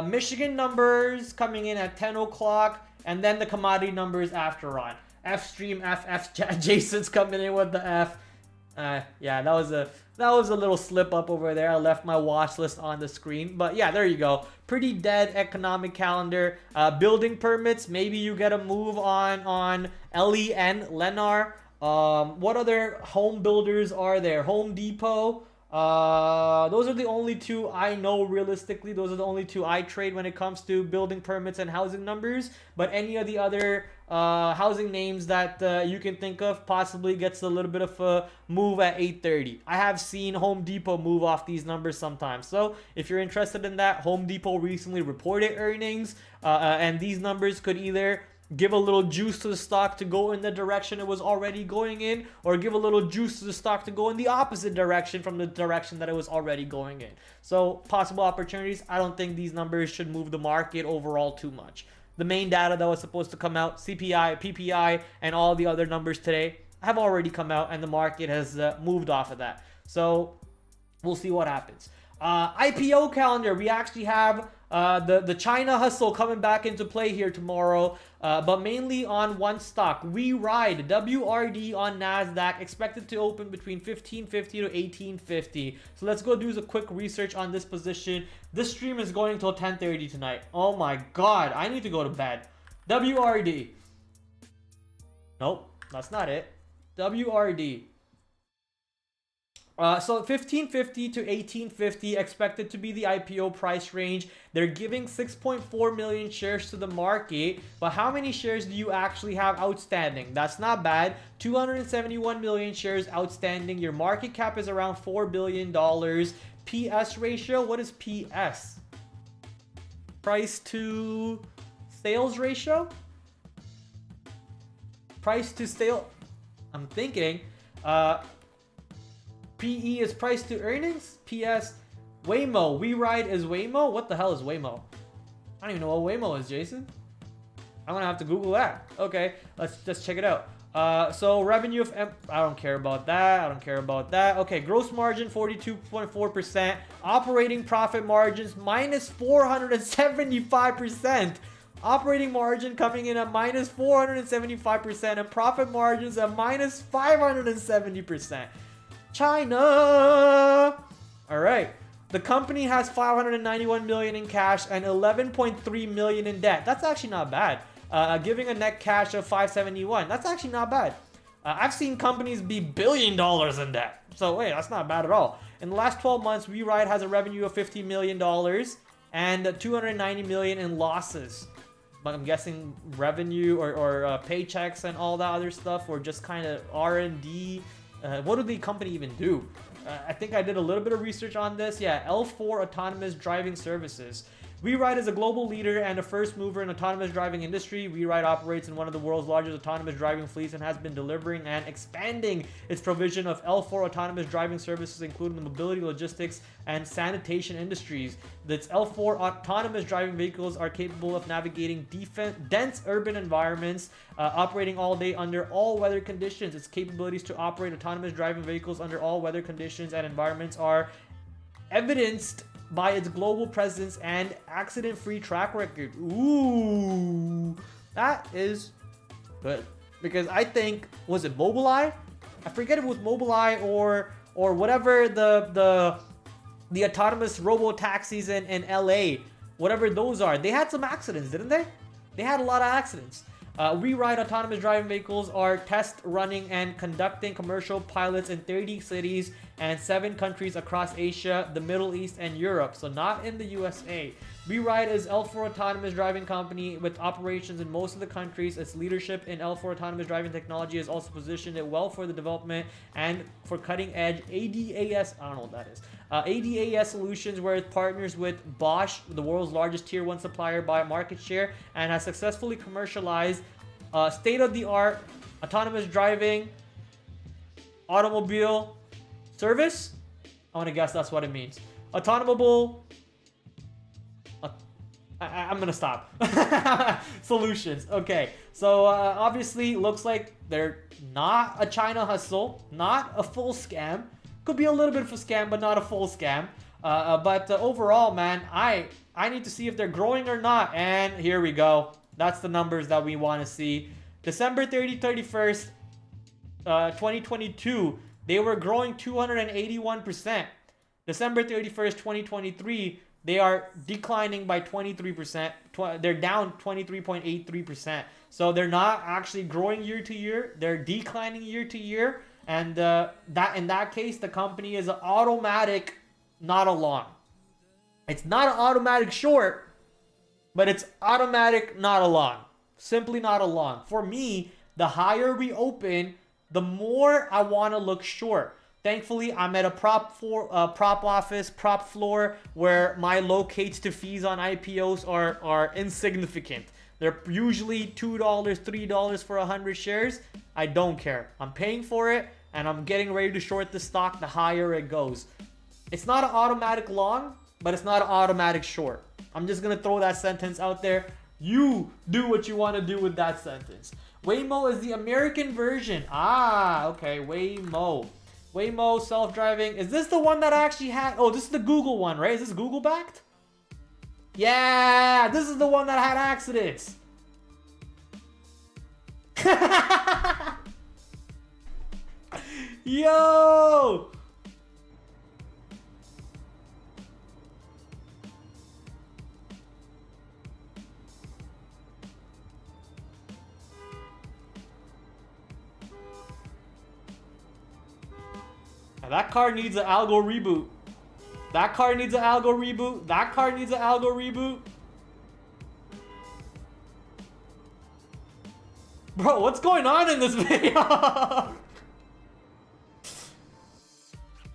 Michigan numbers coming in at 10 o'clock. and then the commodity numbers after on. F stream, Jason's coming in with the F. Yeah, that was a little slip up over there. I left my watch list on the screen, but yeah, there you go. Pretty dead economic calendar. Building permits, maybe you get a move on Lennar. What other home builders are there? Home Depot. Those are the only two I know realistically. Those are the only two I trade when it comes to building permits and housing numbers. But any of the other housing names that you can think of possibly gets a little bit of a move at 8:30. I have seen Home Depot move off these numbers sometimes. So if you're interested in that, Home Depot recently reported earnings, and these numbers could either give a little juice to the stock to go in the direction it was already going in, or give a little juice to the stock to go in the opposite direction from the direction that it was already going in. So possible opportunities. I don't think these numbers should move the market overall too much. The main data that was supposed to come out, CPI, PPI, and all the other numbers today have already come out, and the market has moved off of that. So we'll see what happens. IPO calendar, we actually have the China hustle coming back into play here tomorrow, but mainly on one stock. We ride WRD on NASDAQ, expected to open between 1550 to 1850. So let's go do a quick research on this position. This stream is going till 10:30 tonight. Oh my god, I need to go to bed. WRD. Nope, that's not it. WRD. So 1550 to 1850 expected to be the IPO price range. They're giving 6.4 million shares to the market, but how many shares do you actually have outstanding? That's not bad. 271 million shares outstanding. Your market cap is around $4 billion. PS ratio, what is PS? Price to sales ratio? Price to sale, I'm thinking, PE is price to earnings. PS, Waymo. We ride is Waymo. What the hell is Waymo? I don't even know what Waymo is, Jason. I'm gonna have to Google that. Okay, let's check it out. So revenue of I don't care about that. I don't care about that. Okay, gross margin 42.4%. Operating profit margins minus 475%. Operating margin coming in at minus 475%, and profit margins at minus 570%. China. All right. The company has 591 million in cash and 11.3 million in debt. That's actually not bad. Giving a net cash of 571. That's actually not bad. I've seen companies be $1 billion in debt. So wait, that's not bad at all. In the last 12 months, WeRide has a revenue of $50 million and 290 million in losses. But I'm guessing revenue or paychecks and all that other stuff, or just kind of R&D. What do the company even do? I think I did a little bit of research on this. Yeah, L4 autonomous driving services. WeRide is a global leader and a first mover in autonomous driving industry. WeRide operates in one of the world's largest autonomous driving fleets and has been delivering and expanding its provision of L4 autonomous driving services, including the mobility, logistics, and sanitation industries. Its L4 autonomous driving vehicles are capable of navigating dense urban environments, operating all day under all weather conditions. Its capabilities to operate autonomous driving vehicles under all weather conditions and environments are evidenced by its global presence and accident-free track record. Ooh, that is good. Because I think, was it Mobileye? I forget if it was Mobileye or whatever the autonomous robo-taxis in LA, whatever those are. They had some accidents, didn't they? They had a lot of accidents. WeRide autonomous driving vehicles are test running and conducting commercial pilots in 30 cities and 7 countries across Asia, the Middle East, and Europe. So not in the USA. WeRide is L4 autonomous driving company with operations in most of the countries. Its leadership in L4 autonomous driving technology has also positioned it well for the development and for cutting edge ADAS, I don't know what that is, ADAS solutions, where it partners with Bosch, the world's largest tier 1 supplier by market share, and has successfully commercialized state-of-the-art autonomous driving automobile service. I want to guess that's what it means. Autonomable. I'm gonna stop. Solutions. Okay, so obviously looks like they're not a China hustle, not a full scam. Could be a little bit of a scam, but not a full scam. But overall, man, I need to see if they're growing or not. And here we go. That's the numbers that we want to see. December 31st, 2022, they were growing 281%. December 31st, 2023, they are declining by 23%. They're down 23.83%. So they're not actually growing year to year. They're declining year to year. And that in that case, the company is an automatic, not a long. It's not an automatic short, but it's automatic, not a long. Simply not a long. For me, the higher we open, the more I want to look short. Thankfully, I'm at a prop floor where my locates to fees on IPOs are insignificant. They're usually $2, $3 for 100 shares. I don't care. I'm paying for it, and I'm getting ready to short the stock the higher it goes. It's not an automatic long, but it's not an automatic short. I'm just going to throw that sentence out there. You do what you want to do with that sentence. Waymo is the American version. Ah, okay, Waymo. Waymo self-driving. Is this the one that I actually had? Oh, this is the Google one, right? Is this Google backed? Yeah, this is the one that had accidents. Yo! That car needs an algo reboot. That car needs an algo reboot. That car needs an algo reboot. Bro, what's going on in this video?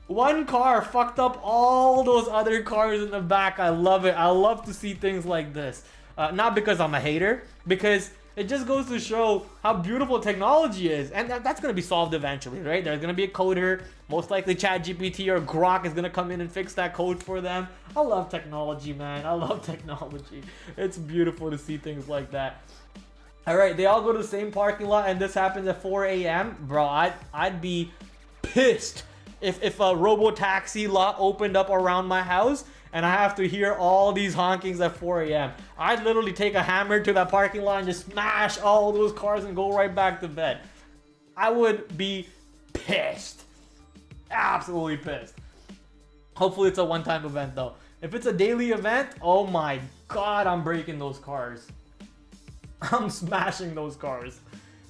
One car fucked up all those other cars in the back. I love it. I love to see things like this. Not because I'm a hater, because it just goes to show how beautiful technology is. And that's going to be solved eventually, right? There's going to be a coder. Most likely ChatGPT or Grok is going to come in and fix that code for them. I love technology, man. I love technology. It's beautiful to see things like that. All right, they all go to the same parking lot, and this happens at 4 a.m. Bro, I'd be pissed if a robo-taxi lot opened up around my house and I have to hear all these honkings at 4 a.m. I'd literally take a hammer to that parking lot and just smash all those cars and go right back to bed. I would be pissed. Absolutely pissed. Hopefully it's a one-time event though. If it's a daily event, oh my god, I'm breaking those cars. I'm smashing those cars.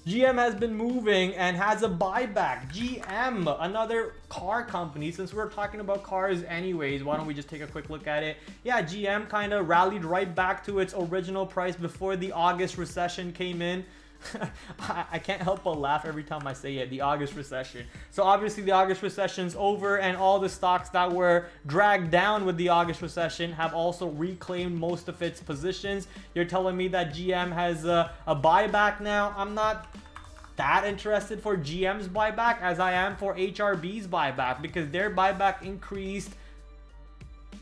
GM has been moving and has a buyback. GM, another car company. Since we're talking about cars anyways, why don't we just take a quick look at it? Yeah, GM kind of rallied right back to its original price before the August recession came in. I can't help but laugh every time I say it, the August recession. So obviously the August recession's over, and all the stocks that were dragged down with the August recession have also reclaimed most of its positions. You're telling me that GM has a buyback now? I'm not that interested for GM's buyback as I am for HRB's buyback, because their buyback increased.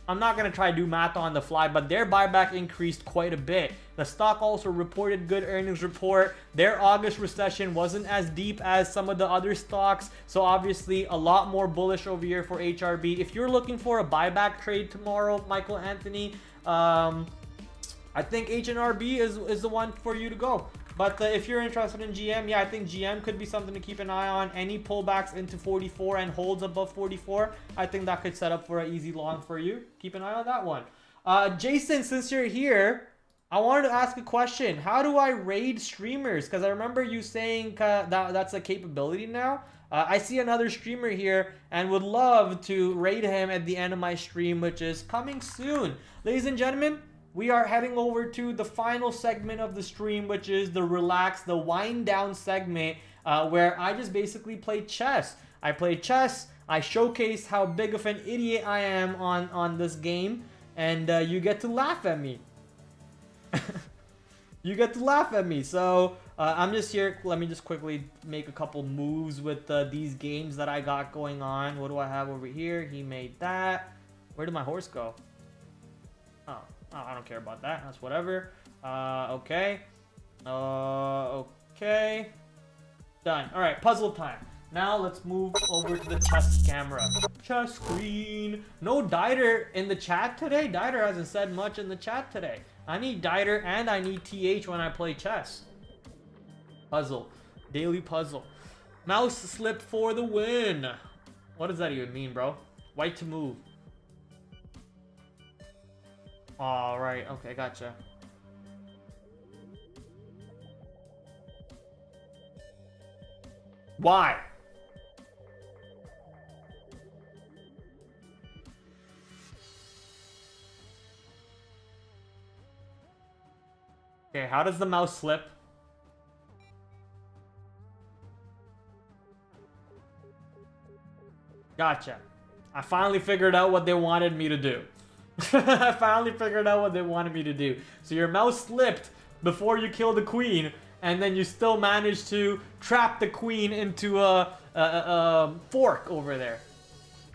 I'm not going to try to do math on the fly, but their buyback increased quite a bit. The stock also reported good earnings report. Their August recession wasn't as deep as some of the other stocks, so obviously a lot more bullish over here for HRB. If you're looking for a buyback trade tomorrow, Michael Anthony, I think HRB is the one for you to go. But if you're interested in GM, yeah, I think GM could be something to keep an eye on. Any pullbacks into 44 and holds above 44, I think that could set up for an easy long for you. Keep an eye on that one. Jason, since you're here, I wanted to ask a question. How do I raid streamers? Because I remember you saying that's a capability now. I see another streamer here and would love to raid him at the end of my stream, which is coming soon. Ladies and gentlemen, we are heading over to the final segment of the stream, which is the relax, the wind down segment, where I just basically play chess. I play chess, I showcase how big of an idiot I am on this game, and you get to laugh at me. You get to laugh at me. So I'm just here. Let me just quickly make a couple moves with these games that I got going on. What do I have over here? He made that. Where did my horse go? Oh, I don't care about that. That's whatever. Okay. Okay. Done. All right, puzzle time. Now let's move over to the chess camera. Chess screen. No Dieter in the chat today. Dieter hasn't said much in the chat today. I need Dieter and I need TH when I play chess. Puzzle. Daily puzzle. Mouse slip for the win. What does that even mean, bro? White to move. Alright, okay, gotcha. Why? Okay, how does the mouse slip? Gotcha. I finally figured out what they wanted me to do. I finally figured out what they wanted me to do. So your mouse slipped before you killed the queen, and then you still managed to trap the queen into a fork over there.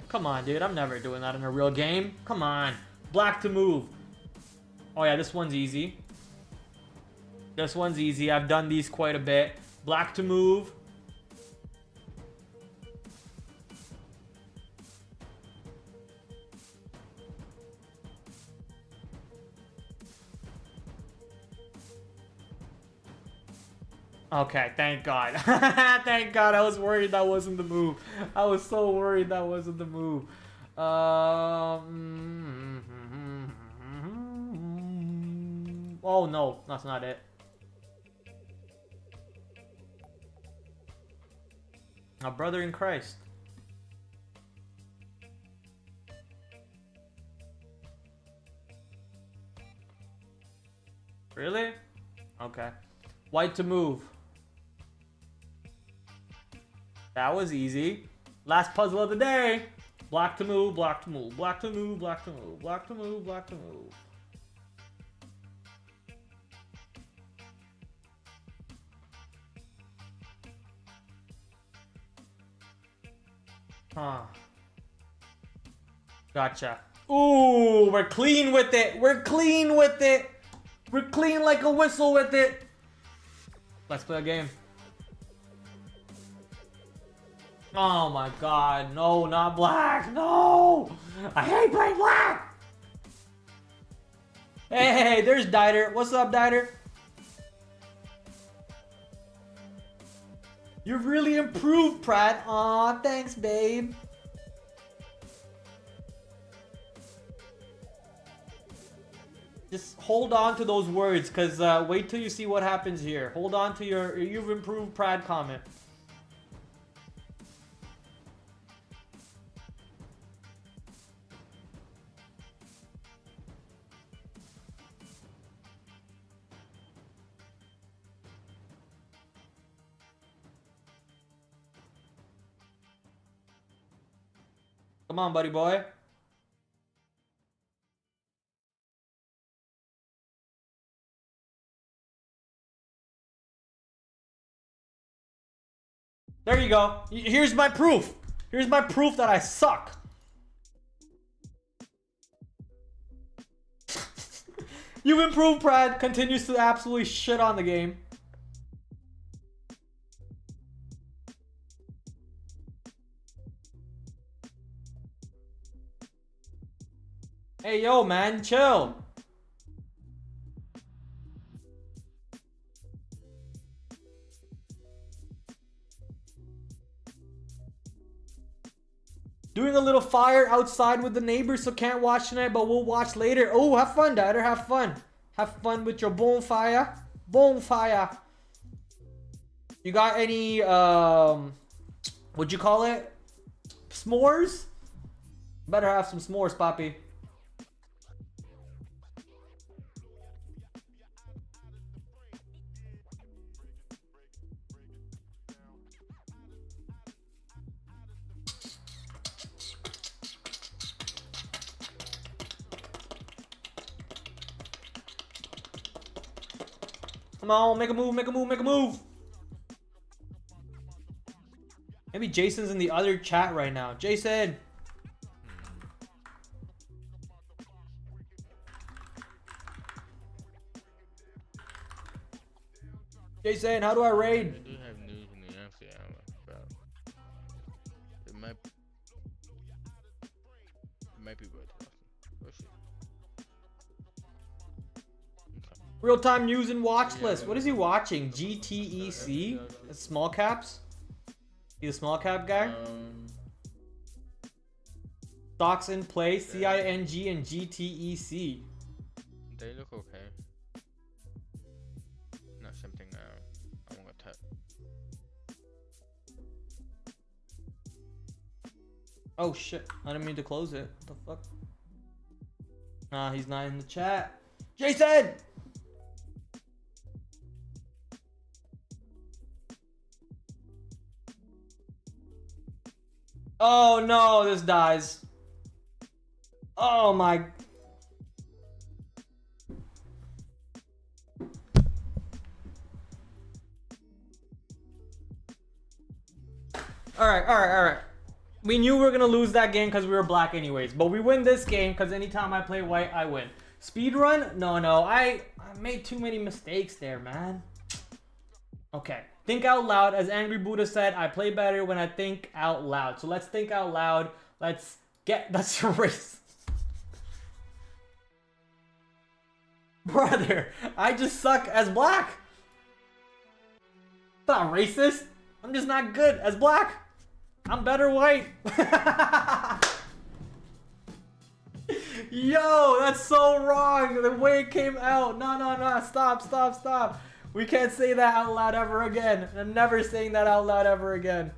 Come on, dude. I'm never doing that in a real game. Come on. Black to move. Oh, yeah, this one's easy. This one's easy. I've done these quite a bit. Black to move. Okay, thank God. Thank God. I was worried that wasn't the move. I was so worried that wasn't the move. Oh, no. That's not it. A brother in Christ. Really? Okay. White to move. That was easy. Last puzzle of the day. Black to move, black to move, black to move, black to move, black to move, black to move. Huh. Gotcha. Ooh, we're clean with it. We're clean with it. We're clean like a whistle with it. Let's play a game. Oh my God. No, not black. No. I hate playing black. Hey, there's Dieter. What's up, Dieter? You've really improved, Pratt. Aw, thanks, babe. Just hold on to those words, because wait till you see what happens here. Hold on to your "you've improved, Pratt" comment. Come on, buddy boy. There you go. Here's my proof. Here's my proof that I suck. You've improved, Prad. Continues to absolutely shit on the game. Hey, yo, man, chill. Doing a little fire outside with the neighbors, so can't watch tonight, but we'll watch later. Oh, have fun, Dieter. Have fun. Have fun with your bonfire. Bonfire. You got any, what'd you call it? S'mores? Better have some s'mores, Poppy. Come on, make a move, make a move, make a move. Maybe Jason's in the other chat right now. Jason. Jason, how do I raid? I do have news from the Amsterdam about it might be worth it. Oh shit. Real-time news and watch list. What is he watching? GTEC? Small caps? He's a small cap guy? Stocks in play, CING and GTEC. They look okay. Not something I want to touch. Oh shit, I didn't mean to close it. What the fuck? Nah, he's not in the chat. Jason! Oh no, this dies. Oh my. Alright. We knew we were gonna lose that game because we were black anyways. But we win this game because anytime I play white, I win. Speedrun? No. I made too many mistakes there, man. Okay. Think out loud. As Angry Buddha said, I play better when I think out loud. So let's think out loud. Let's erase. Brother, I just suck as black. It's not racist. I'm just not good as black. I'm better white. Yo, that's so wrong. The way it came out. No. Stop. We can't say that out loud ever again. I'm never saying that out loud ever again.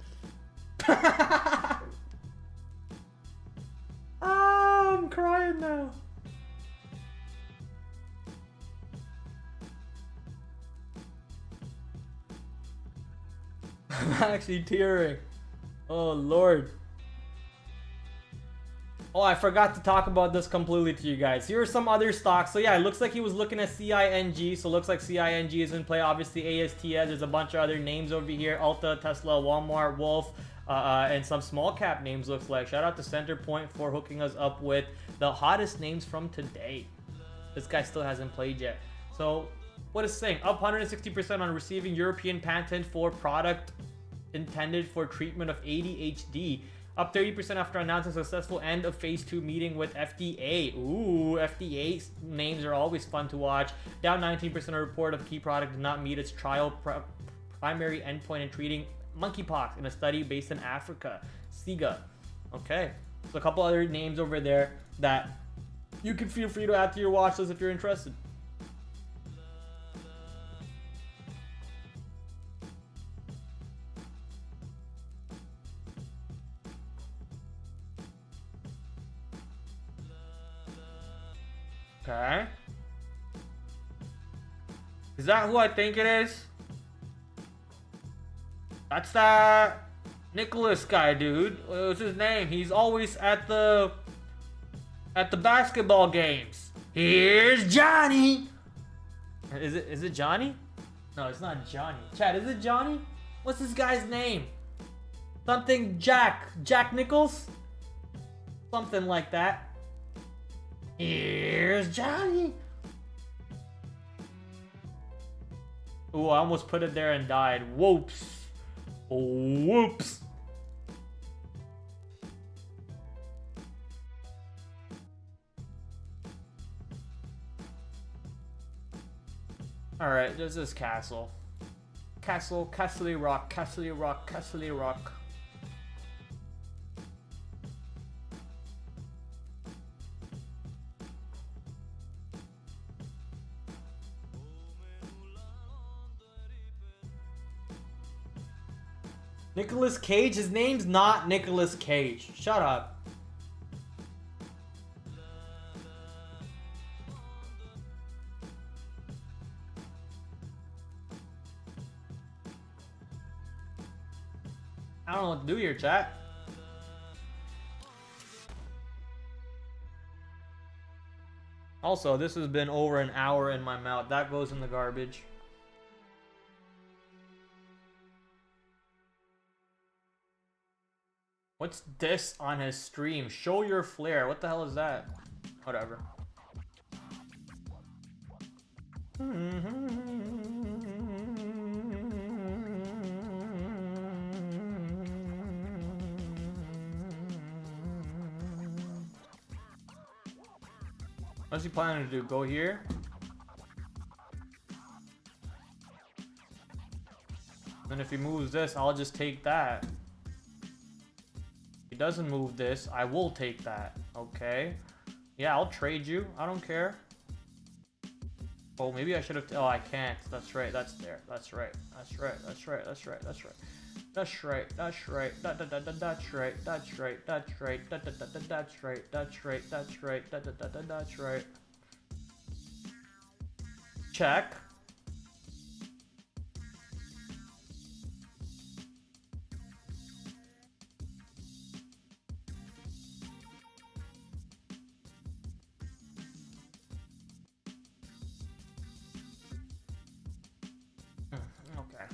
I'm crying now. I'm actually tearing. Oh lord. Oh, I forgot to talk about this completely to you guys. Here are some other stocks. So yeah, it looks like he was looking at CING. So looks like CING is in play. Obviously ASTS. There's a bunch of other names over here. Ulta, Tesla, Walmart, Wolf, and some small cap names looks like. Shout out to Centerpoint for hooking us up with the hottest names from today. This guy still hasn't played yet. So what is saying? Up 160% on receiving European patent for product intended for treatment of ADHD. Up 30% after announcing successful end of phase 2 meeting with FDA. Ooh, FDA names are always fun to watch. Down 19% a report of key product did not meet its trial primary endpoint in treating monkeypox in a study based in Africa. SIGA. Okay. So a couple other names over there that you can feel free to add to your watch list if you're interested. Okay. Is that who I think it is? That's that Nicholas guy, dude. What's his name? He's always at the basketball games. Here's Johnny. Is it Johnny? No, it's not Johnny. Chad, is it Johnny? What's this guy's name? Something Jack Nichols? Something like that. Here's Johnny. Ooh, I almost put it there and died. Whoops. Whoops. Alright, there's this castle. Castle Rock. Nicolas Cage? His name's not Nicolas Cage. Shut up. I don't know what to do here, chat. Also, this has been over an hour in my mouth. That goes in the garbage. What's this on his stream? Show your flair. What the hell is that? Whatever. What's he planning to do? Go here? And if he moves this, I'll just take that. If he doesn't move this, I will take that. Okay. Yeah, I'll trade you. I don't care. Oh, maybe I should have... Oh, I can't. That's right. That's there. That's right. That's right. That's right. That's right. That's right. That's right. That's right. That's right. That's right. That's right. That's right. That's right. That's right. That's right. That's right. Check. Okay.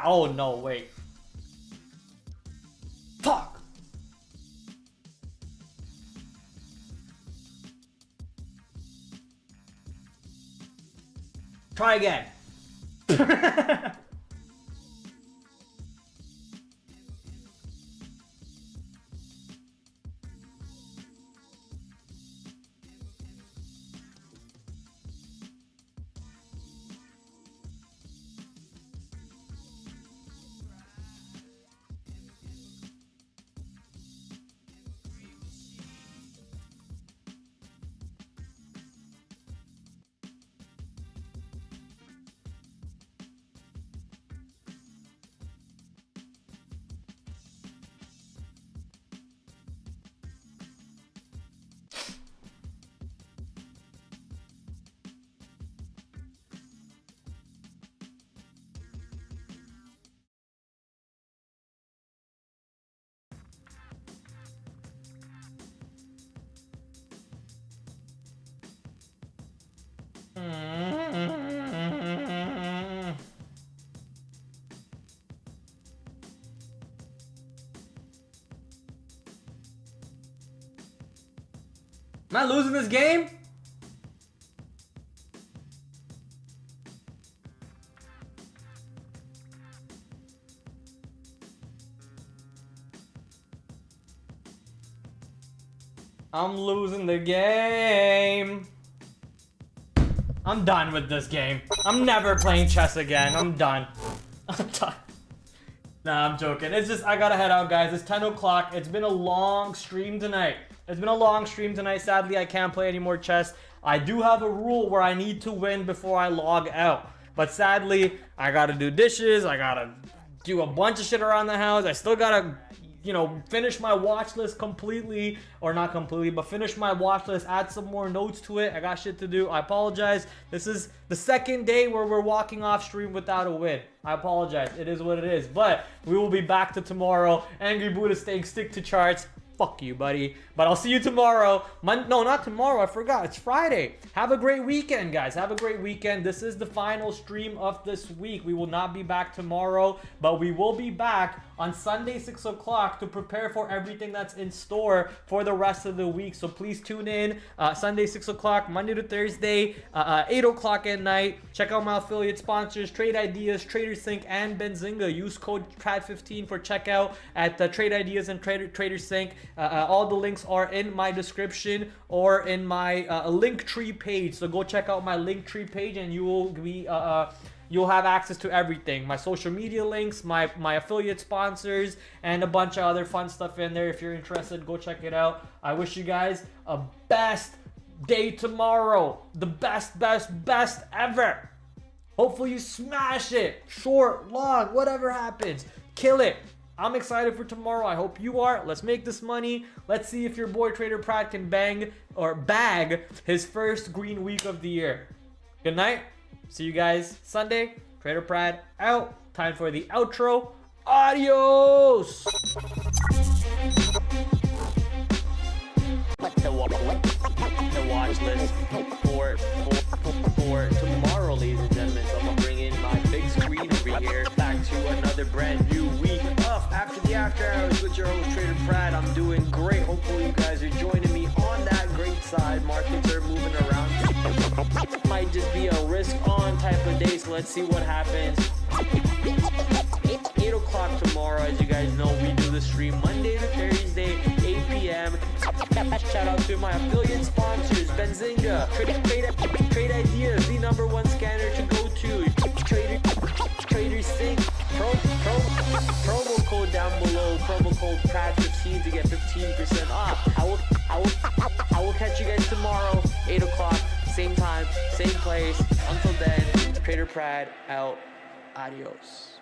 Oh no, wait. Fuck. Try again. Am I losing this game? I'm losing the game. I'm done with this game. I'm never playing chess again. I'm done. I'm done. Nah, I'm joking. It's just, I gotta head out, guys. It's 10 o'clock. It's been a long stream tonight. Sadly, I can't play any more chess. I do have a rule where I need to win before I log out. But sadly, I gotta do dishes. I gotta do a bunch of shit around the house. I still gotta, you know, finish my watch list completely, or not completely, but finish my watch list, add some more notes to it. I got shit to do. I apologize. This is the second day where we're walking off stream without a win. I apologize. It is what it is. But we will be back to tomorrow. Angry Buddha staying stick to charts. Fuck you, buddy. But I'll see you tomorrow. No, not tomorrow. I forgot. It's Friday. Have a great weekend, guys. Have a great weekend. This is the final stream of this week. We will not be back tomorrow, but we will be back on Sunday, 6 o'clock to prepare for everything that's in store for the rest of the week. So please tune in. Sunday, 6 o'clock, Monday to Thursday, 8 o'clock at night. Check out my affiliate sponsors, Trade Ideas, TraderSync, and Benzinga. Use code PRAD15 for checkout at Trade Ideas and TraderSync. All the links are in my description or in my Linktree page. So go check out my Linktree page and you will be you'll have access to everything. My social media links, my affiliate sponsors, and a bunch of other fun stuff in there. If you're interested, go check it out. I wish you guys a best day tomorrow. The best ever. Hopefully you smash it. Short, long, whatever happens. Kill it. I'm excited for tomorrow. I hope you are. Let's make this money. Let's see if your boy TraderPrad can bag his first green week of the year. Good night. See you guys Sunday. TraderPrad out. Time for the outro. Adios. The watch list for tomorrow, ladies and gentlemen. So I'm gonna bring in my big screen over here. Back to another brand new week of After the After Hours with your host TraderPrad. I'm doing great. Hopefully you guys are joining me on that great side. Markets are moving around. Might just be a risk on type of day, so let's see what happens. 8 o'clock tomorrow. As you guys know, we do the stream Monday to Thursday, 8 p.m. Shout out to my affiliate sponsors, Benzinga, Trade Ideas, the #1 scanner to go to, Trader Sync, promo code down below, promo code PRAD15 to get 15% off. I will catch you guys tomorrow, 8 o'clock, same time, same place. Until then, TraderPrad out. Adios.